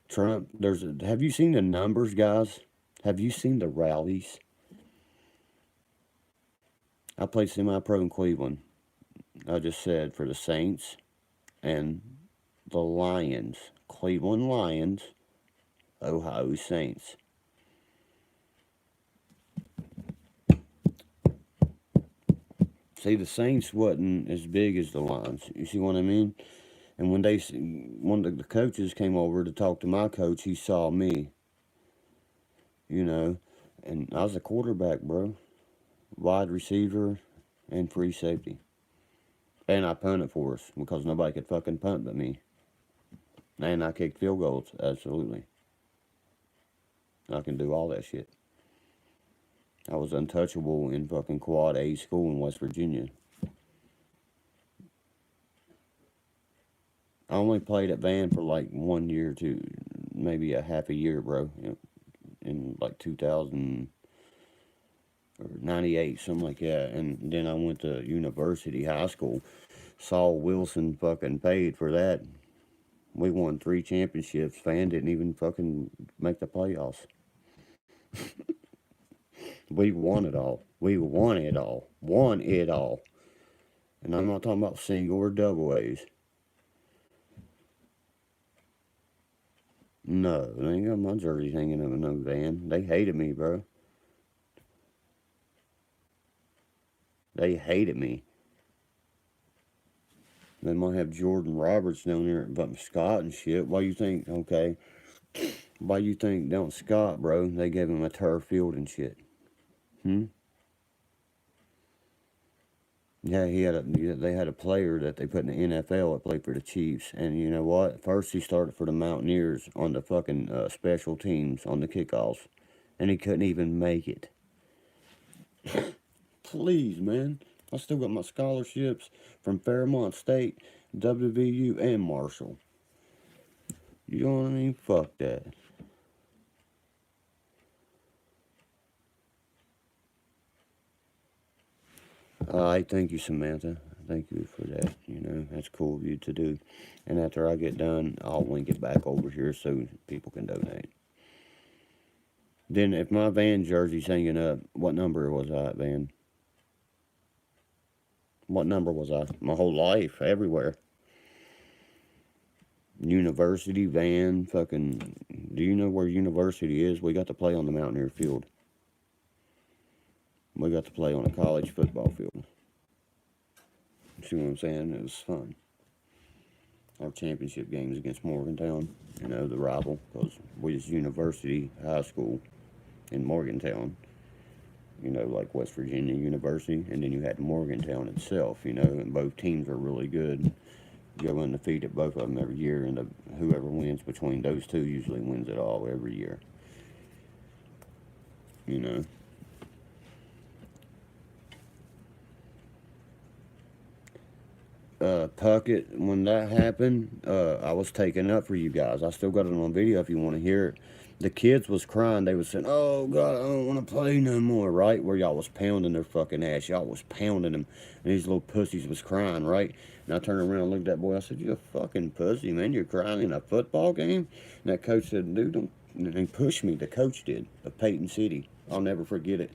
Trump, have you seen the numbers, guys? Have you seen the rallies? I played semi-pro in Cleveland. I just said for the Saints and the Lions. Cleveland Lions, Ohio Saints. See, the Saints wasn't as big as the Lions. You see what I mean? And when one of the coaches came over to talk to my coach, he saw me. You know, and I was a quarterback, bro. Wide receiver and free safety. And I punted for us because nobody could fucking punt but me. And I kicked field goals, absolutely. I can do all that shit. I was untouchable in fucking Quad A school in West Virginia. I only played at Van for like 1 year to maybe a half a year, bro. In like 2000 or 98, something like that. And then I went to University High School. Saul Wilson fucking paid for that. We won 3 championships. Van didn't even fucking make the playoffs. We won it all. We won it all. Won it all. And I'm not talking about single or double A's. No, they ain't got my jersey hanging up in no van. They hated me, bro. They hated me. They might have Jordan Roberts down there at Button Scott and shit. Why you think, okay, why you think down Scott, bro, they gave him a turf field and shit? Yeah, they had a player that they put in the NFL that played for the Chiefs. And you know what? First he started for the Mountaineers on the fucking special teams on the kickoffs. And he couldn't even make it. Please, man. I still got my scholarships from Fairmont State, WVU, and Marshall. You know what I mean? Fuck that. I thank you, Samantha. Thank you for that. You know, that's cool of you to do. And after I get done, I'll link it back over here so people can donate. Then, if my van jersey's hanging up, what number was I at, Van? What number was I? My whole life, everywhere. University, Van, fucking. Do you know where University is? We got to play on the Mountaineer field. We got to play on a college football field. See what I'm saying? It was fun. Our championship games against Morgantown, you know, the rival, because we was University High School in Morgantown, you know, like West Virginia University, and then you had Morgantown itself, you know, and both teams are really good. Go undefeated, both of them every year, and whoever wins between those two usually wins it all every year, you know. Puckett, when that happened, I was taken up for you guys. I still got it on video if you want to hear it. The kids was crying. They was saying, "Oh God, I don't want to play no more." Right where y'all was pounding their fucking ass. Y'all was pounding them, and these little pussies was crying. Right, and I turned around and looked at that boy. I said, "You a fucking pussy, man. You're crying in a football game." And that coach said, "Dude, don't." And he pushed me. The coach did of Peyton City. I'll never forget it.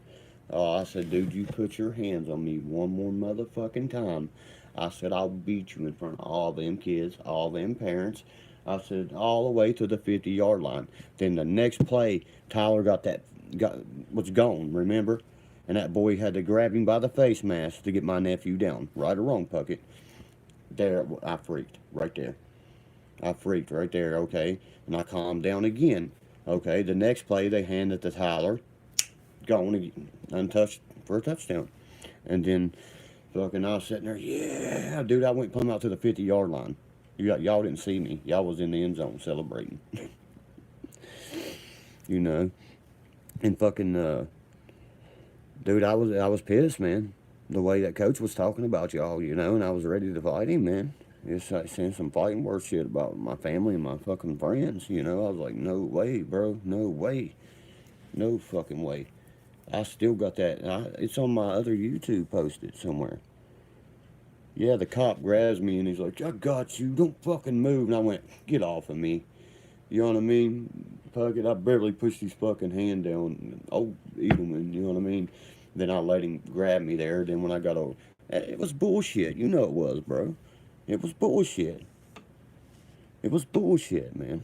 Oh, I said, "Dude, you put your hands on me one more motherfucking time." I said, "I'll beat you in front of all them kids, all them parents." I said, all the way to the 50-yard line. Then the next play, Tyler was gone, remember? And that boy had to grab him by the face mask to get my nephew down. Right or wrong, Puckett? There, I freaked. Right there. I freaked right there, okay? And I calmed down again. Okay, the next play, they handed to Tyler. Gone again, untouched for a touchdown. And then fucking I was sitting there, yeah, dude, I went plumb out to the 50-yard line. Y'all didn't see me. Y'all was in the end zone celebrating. You know. And fucking dude, I was pissed, man. The way that coach was talking about y'all, you know, and I was ready to fight him, man. It's like saying some fighting words shit about my family and my fucking friends, you know. I was like, no way, bro. No way. No fucking way. I still got that. It's on my other YouTube posted somewhere. Yeah, the cop grabs me and he's like, "I got you. Don't fucking move." And I went, "Get off of me." You know what I mean? Puckett, I barely pushed his fucking hand down. Old Edelman, you know what I mean? Then I let him grab me there. Then when I got over, it was bullshit. You know it was, bro. It was bullshit. It was bullshit, man.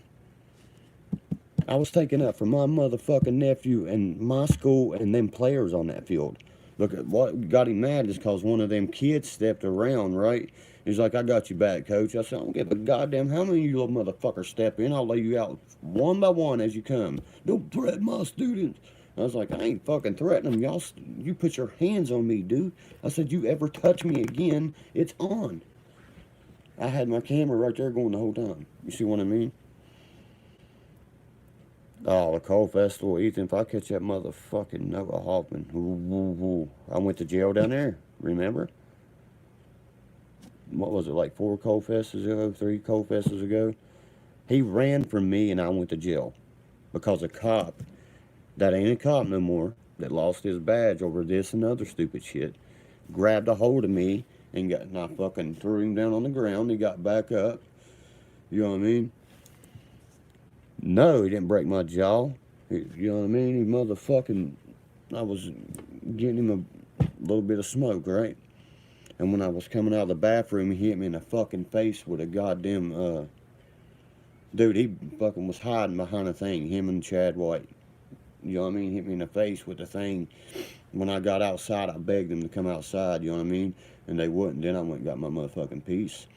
I was taking up for my motherfucking nephew and my school and them players on that field. Look, at what got him mad is because one of them kids stepped around, right? He's like, "I got you back, coach." I said, "I don't give a goddamn how many of you little motherfuckers step in. I'll lay you out one by one as you come. Don't threaten my students." I was like, "I ain't fucking threatening them. You put your hands on me, dude." I said, "You ever touch me again, it's on." I had my camera right there going the whole time. You see what I mean? Oh, the Coal Festival, Ethan. If I catch that motherfucking Noah Hoffman, I went to jail down there. Remember? What was it, like 4 Coal Fests ago, 3 Coal Fests ago? He ran from me and I went to jail because a cop that ain't a cop no more, that lost his badge over this and other stupid shit, grabbed a hold of me and I fucking threw him down on the ground. He got back up. You know what I mean? No, he didn't break my jaw. You know what I mean? He motherfucking. I was getting him a little bit of smoke, right? And when I was coming out of the bathroom, he hit me in the fucking face with a goddamn Dude, he fucking was hiding behind a thing, him and Chad White. You know what I mean? Hit me in the face with the thing. When I got outside, I begged them to come outside, you know what I mean? And they wouldn't. Then I went and got my motherfucking piece.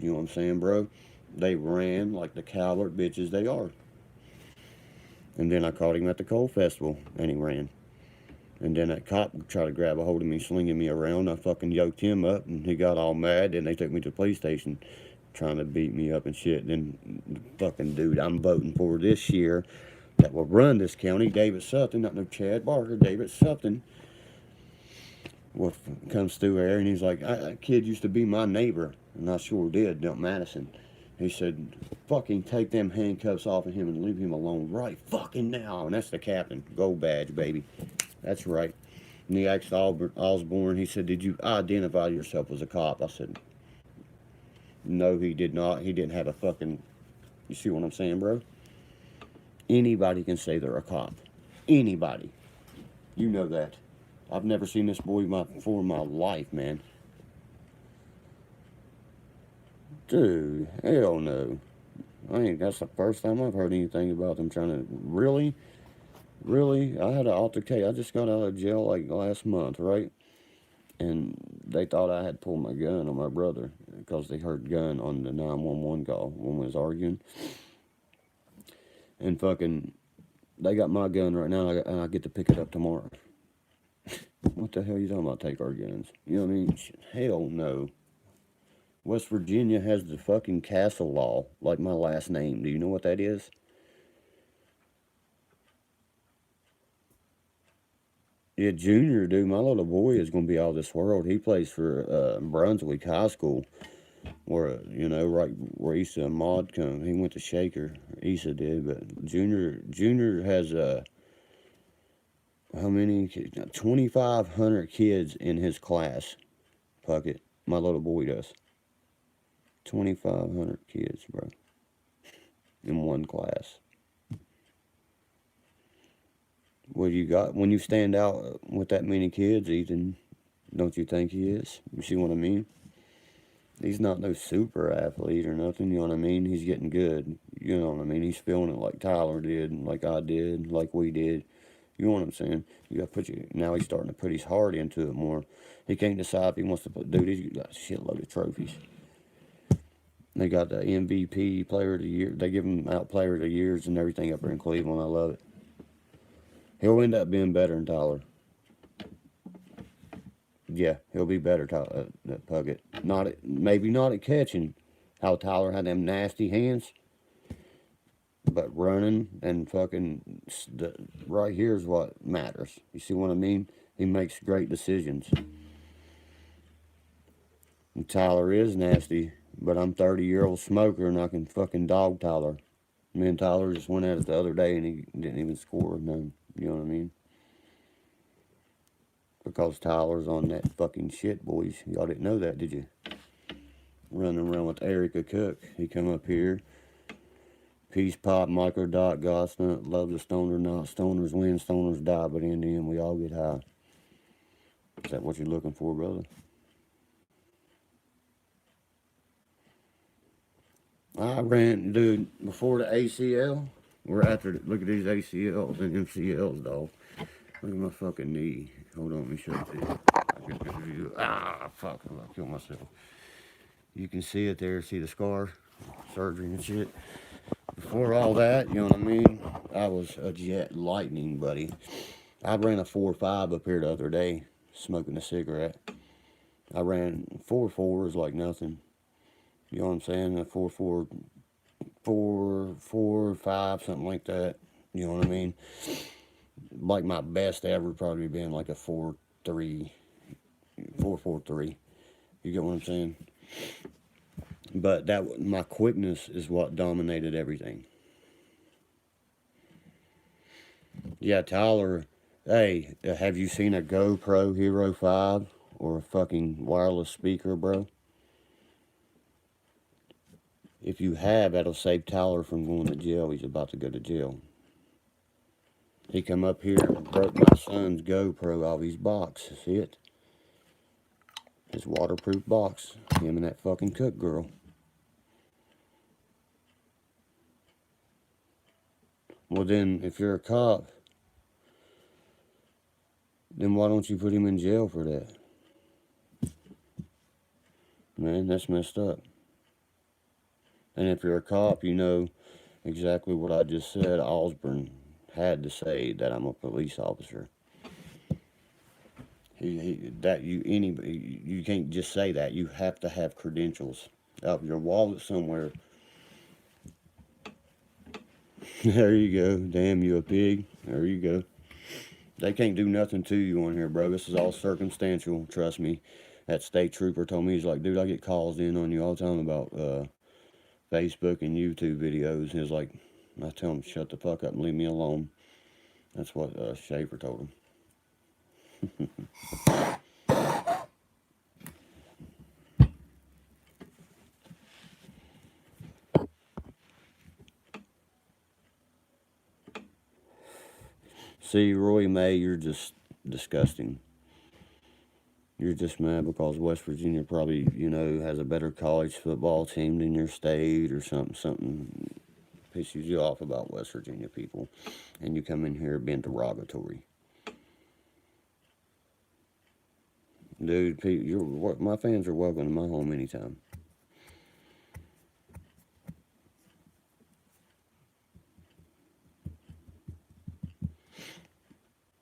You know what I'm saying, bro? They ran like the coward bitches they are. And then I caught him at the coal festival, and he ran. And then that cop tried to grab a hold of me, slinging me around. I fucking yoked him up, and he got all mad. Then they took me to the police station, trying to beat me up and shit. Then the fucking dude I'm voting for this year that will run this county, David Sutton, not no Chad Barker, David Sutton, comes through there, and he's like, that kid used to be my neighbor, and I sure did, Dump Madison. He said, fucking take them handcuffs off of him and leave him alone right fucking now. And that's the captain. Gold badge, baby. That's right. And he asked Osborne, he said, did you identify yourself as a cop? I said, no, he did not. He didn't have a fucking, you see what I'm saying, bro? Anybody can say they're a cop. Anybody. You know that. I've never seen this boy before in my life, man. Dude, hell no. I think that's the first time I've heard anything about them trying to, really? I had an altercation. I just got out of jail like last month, right? And they thought I had pulled my gun on my brother because they heard gun on the 911 call when we was arguing. And fucking, they got my gun right now, and I get to pick it up tomorrow. What the hell are you talking about, take our guns? You know what I mean? Hell no. West Virginia has the fucking castle law, like my last name. Do you know what that is? Yeah, Junior, dude, my little boy is going to be out of this world. He plays for Brunswick High School, where, you know, right where Issa and Maud come. He went to Shaker. Issa did, but Junior has, how many kids? 2,500 kids in his class, Puckett. My little boy does. 2,500 kids, bro, in one class. What you got when you stand out with that many kids, Ethan? Don't you think he is? You see what I mean? He's not no super athlete or nothing, you know what I mean? He's getting good, you know what I mean? He's feeling it like Tyler did, like I did, like we did. You know what I'm saying? You got to now he's starting to put his heart into it more. He can't decide if he wants to put, dude, he's got a shitload of trophies. They got the MVP, Player of the Year. They give him out Player of the Years and everything up there in Cleveland. I love it. He'll end up being better than Tyler. Yeah, he'll be better, Puckett. Maybe not at catching, how Tyler had them nasty hands, but running and fucking right here is what matters. You see what I mean? He makes great decisions. And Tyler is nasty, but I'm 30-year-old smoker and I can fucking dog Tyler. Me and Tyler just went at it the other day and he didn't even score none. You know what I mean? Because Tyler's on that fucking shit, boys. Y'all didn't know that, did you? Running around with Erica Cook. He come up here. Peace Pop, Micro Dot, Gossnut, love the stoner, not stoners win, stoners die, but in the end we all get high. Is that what you're looking for, brother? I ran, dude, before the ACL. We're after, look at these ACLs and MCLs, dog. Look at my fucking knee. Hold on, let me show it to you. Fuck, I'll kill myself. You can see it there, see the scar, surgery and shit. Before all that, you know what I mean? I was a jet lightning, buddy. I ran a 4.5 up here the other day, smoking a cigarette. I ran 4.4s like nothing. You know what I'm saying? A 4.4, 4.5, something like that. You know what I mean? Like my best ever probably been like a 4.3, 4.43. You get what I'm saying? But my quickness is what dominated everything. Yeah, Tyler, hey, have you seen a GoPro Hero 5 or a fucking wireless speaker, bro? If you have, that'll save Tyler from going to jail. He's about to go to jail. He come up here and broke my son's GoPro off his box. See it? His waterproof box. Him and that fucking Cook girl. Well, then, if you're a cop, then why don't you put him in jail for that? Man, that's messed up. And if you're a cop, you know exactly what I just said. Osborne had to say that I'm a police officer. You can't just say that. You have to have credentials. Out your wallet somewhere. There you go. Damn, you a pig. There you go. They can't do nothing to you on here, bro. This is all circumstantial. Trust me. That state trooper told me, he's like, dude, I get calls in on you all the time about Facebook and YouTube videos. He's like, I tell him, shut the fuck up and leave me alone. That's what Schaefer told him. See, Roy May, you're just disgusting. You're just mad because West Virginia probably, has a better college football team than your state or something. Something pisses you off about West Virginia people. And you come in here being derogatory. Dude, my fans are welcome to my home anytime.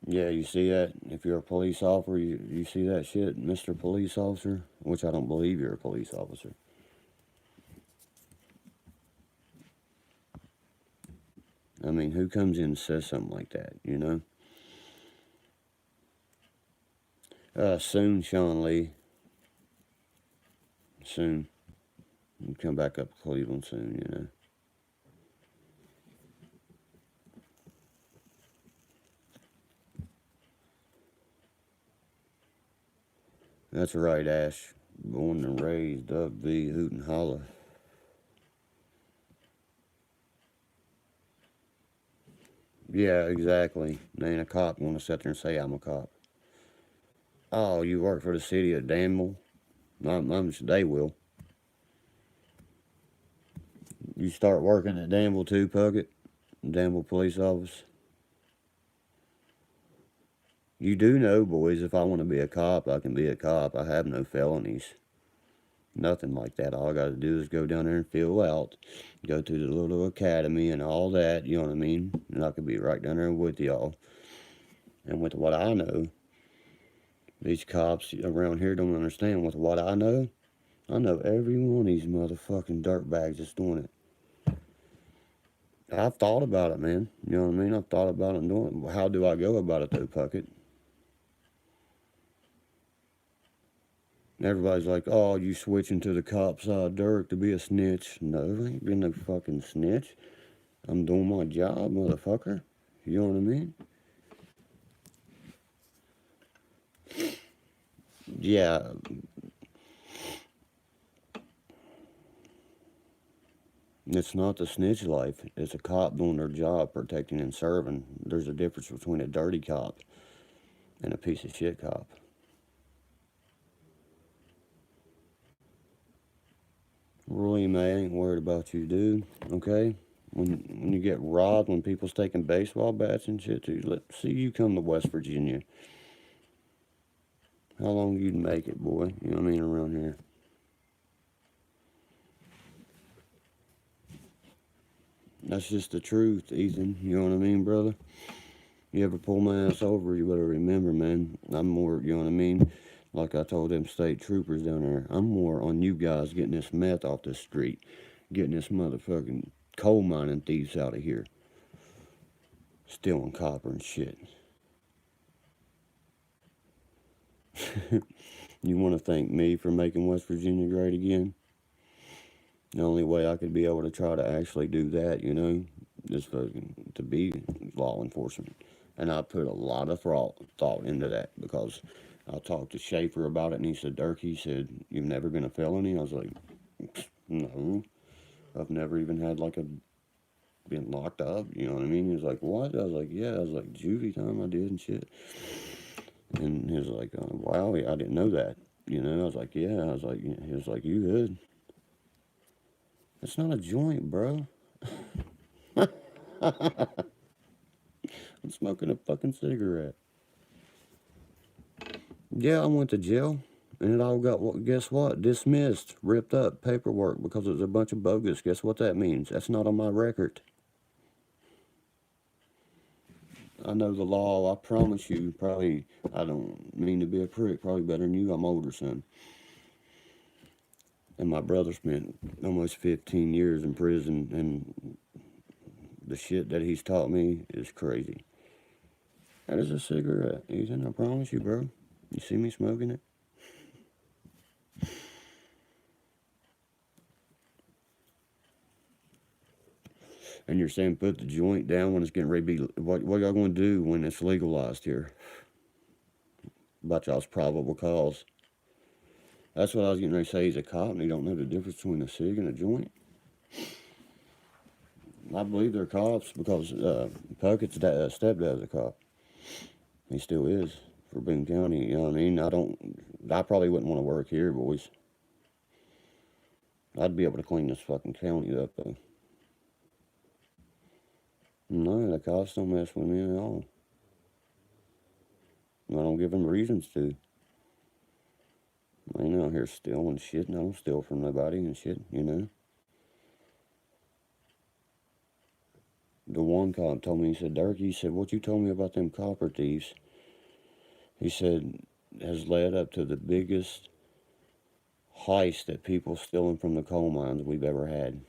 Yeah, you see that? If you're a police officer, you see that shit, Mr. Police Officer? Which I don't believe you're a police officer. I mean, who comes in and says something like that, Soon, Sean Lee. Soon. We'll come back up to Cleveland soon, That's right, Ash. Born and raised up, be hoot and holler. Yeah, exactly. Ain't a cop want to sit there and say I'm a cop. Oh, you work for the city of Danville? They will. You start working at Danville too, Puckett? Danville Police Office? You do know, boys, if I want to be a cop, I can be a cop. I have no felonies. Nothing like that. All I got to do is go down there and fill out, go to the little academy and all that, you know what I mean? And I could be right down there with y'all. And with what I know, these cops around here don't understand. With what I know every one of these motherfucking dirtbags that's doing it. I've thought about it, man. You know what I mean? I've thought about it and doing it. How do I go about it, though, Puckett? Everybody's like, oh, you switching to the cop side, Dirk, to be a snitch. No, I ain't been no fucking snitch. I'm doing my job, motherfucker. You know what I mean? Yeah. It's not the snitch life. It's a cop doing their job, protecting and serving. There's a difference between a dirty cop and a piece of shit cop. Roy May, I ain't worried about you, dude. Okay? When you get robbed, when people's taking baseball bats and shit, dude, see you come to West Virginia. How long you'd make it, boy? You know what I mean, around here. That's just the truth, Ethan. You know what I mean, brother? You ever pull my ass over, you better remember, man, I'm more, you know what I mean? Like I told them state troopers down there, I'm more on you guys getting this meth off the street, getting this motherfucking coal mining thieves out of here, stealing copper and shit. You want to thank me for making West Virginia great again? The only way I could be able to try to actually do that, is to be law enforcement. And I put a lot of thought into that because I talked to Schaefer about it, and he said, Dirk, he said, you've never been a felony? I was like, no, I've never even had been locked up, you know what I mean? He was like, what? I was like, yeah. I was like, juvie time I did and shit. And he was like, wow, I didn't know that. I was like, yeah. I was like, he was like, you good? It's not a joint, bro. I'm smoking a fucking cigarette. Yeah, I went to jail. And it all got, guess what? Dismissed, ripped up paperwork because it was a bunch of bogus. Guess what that means? That's not on my record. I know the law. I promise you, probably, I don't mean to be a prick, probably better than you. I'm older, son. And my brother spent almost 15 years in prison, and the shit that he's taught me is crazy. That is a cigarette, Ethan. I promise you, bro. You see me smoking it? And you're saying put the joint down when it's getting ready to be. What y'all going to do when it's legalized here? About y'all's probable cause. That's what I was getting ready to say. He's a cop and he don't know the difference between a cig and a joint. I believe they're cops because Puckett's stepdad's a cop. He still is for Boone County. You know what I mean? I probably wouldn't want to work here, boys. I'd be able to clean this fucking county up, though. No, the cops don't mess with me at all. I don't give them reasons to. I ain't out here stealing shit, and I don't steal from nobody and shit, you know. The one cop told me, he said, Dirk, he said, what you told me about them copper thieves, he said, has led up to the biggest heist that people stealing from the coal mines we've ever had.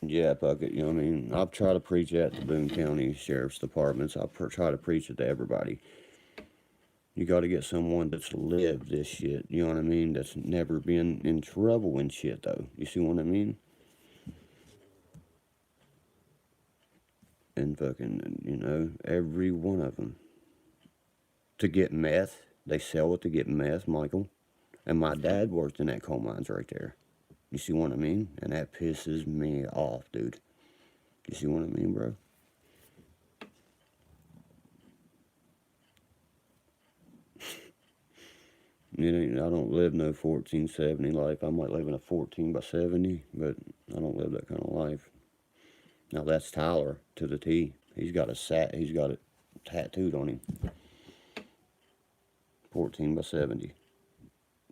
Yeah, Puckett, you know what I mean? I've tried to preach that to Boone County Sheriff's Departments. I try to preach it to everybody. You got to get someone that's lived this shit, you know what I mean? That's never been in trouble and shit, though. You see what I mean? And fucking, you know, every one of them. To get meth, they sell it to get meth, Michael. And my dad worked in that coal mines right there. You see what I mean? And that pisses me off, dude. You see what I mean, bro? You know, I don't live no 1470 life. I might live in a 14 by 70, but I don't live that kind of life. Now that's Tyler to the T. He's got it tattooed on him. 14 by 70.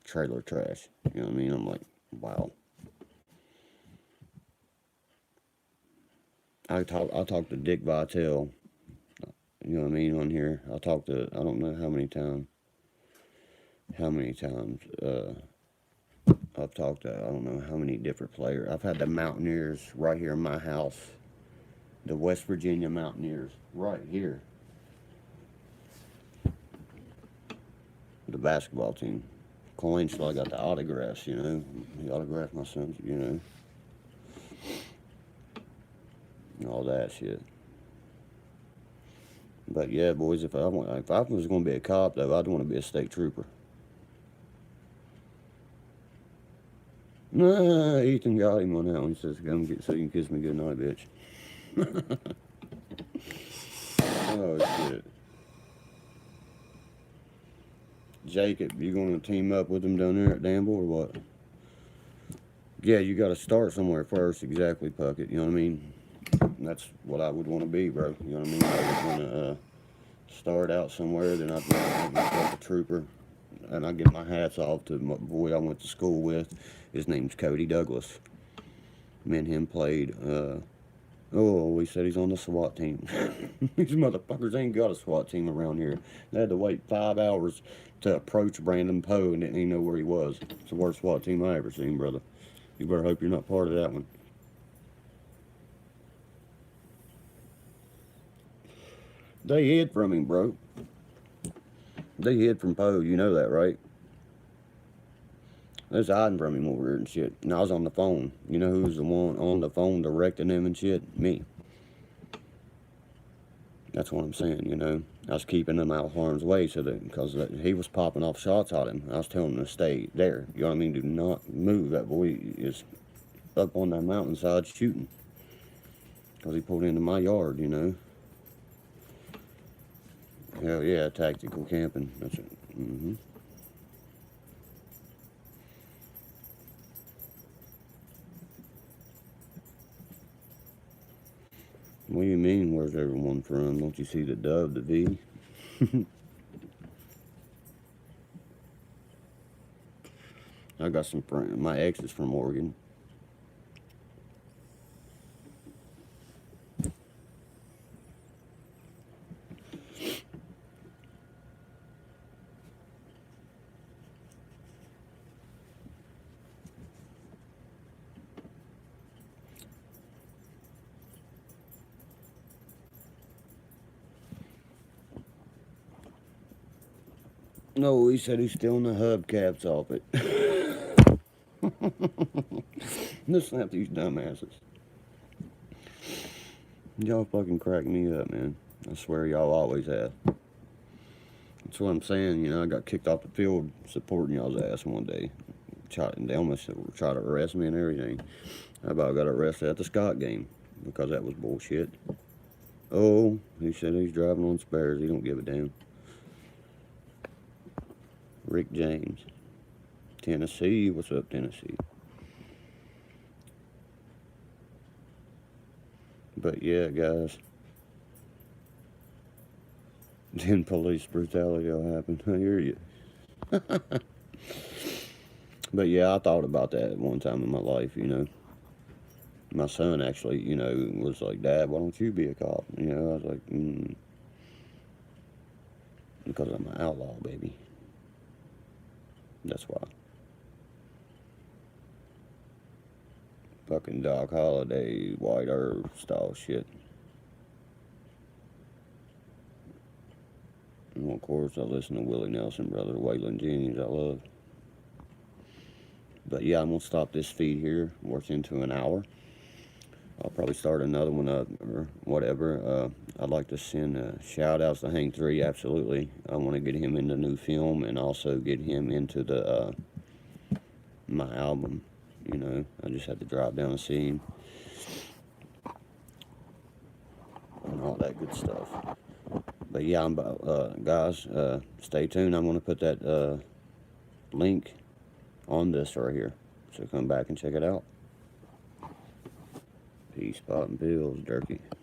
Trailer trash. You know what I mean? I'm like, wow. I talked to Dick Vitale. You know what I mean, on here. I don't know how many times. I've talked to, I don't know how many different players. I've had the Mountaineers right here in my house. The West Virginia Mountaineers, right here. The basketball team. Colangelo got the autographs, you know. He autographed my son's, you know. And all that shit. But yeah, boys, if I was going to be a cop, though, I'd want to be a state trooper. Nah, Ethan got him on that one. He says, come get so you can kiss me goodnight, bitch. Oh, shit. Jacob, you going to team up with them down there at Danville or what? Yeah, you got to start somewhere first, exactly, Puckett. You know what I mean? That's what I would want to be, bro. You know what I mean? I would want to start out somewhere, then I'd want to have myself a trooper. And I give my hats off to my boy I went to school with. His name's Cody Douglas. Me and him played, we said he's on the SWAT team. These motherfuckers ain't got a SWAT team around here. They had to wait 5 hours to approach Brandon Poe and didn't even know where he was. It's the worst SWAT team I ever seen, brother. You better hope you're not part of that one. They hid from him, bro. They hid from Poe, you know that, right? They was hiding from him over here and shit. And I was on the phone. You know who was the one on the phone directing them and shit? Me. That's what I'm saying, you know. I was keeping them out of harm's way so that, because he was popping off shots at him. I was telling him to stay there. You know what I mean? Do not move. That boy is up on that mountainside shooting. Because he pulled into my yard, you know. Hell yeah, tactical camping. That's it. Mm-hmm. What do you mean, where's everyone from? Don't you see the dove, the V? I got some friends. My ex is from Oregon. No, he said he's stealing the hubcaps off it. Let's snap these dumbasses. Y'all fucking crack me up, man. I swear y'all always have. That's what I'm saying. You know, I got kicked off the field supporting y'all's ass one day. They almost tried to arrest me and everything. I about got arrested at the Scott game because that was bullshit. Oh, he said he's driving on spares. He don't give a damn. Rick James. Tennessee. What's up, Tennessee? But yeah, guys. Then police brutality will happen. I hear you. But yeah, I thought about that at one time in my life, you know. My son actually, you know, was like, Dad, why don't you be a cop? You know, I was like, because I'm an outlaw, baby. That's why. Fucking Doc Holliday, White Earth style shit. And of course, I listen to Willie Nelson, brother, Waylon Jennings, I love. But yeah, I'm going to stop this feed here. We're into an hour. I'll probably start another one up or whatever. I'd like to send shout outs to Hank 3, absolutely. I want to get him in the new film and also get him into the my album. You know, I just had to drop down and see him and all that good stuff. But yeah, I'm guys, stay tuned. I'm going to put that link on this right here. So come back and check it out. Peace, pot and pills, jerky.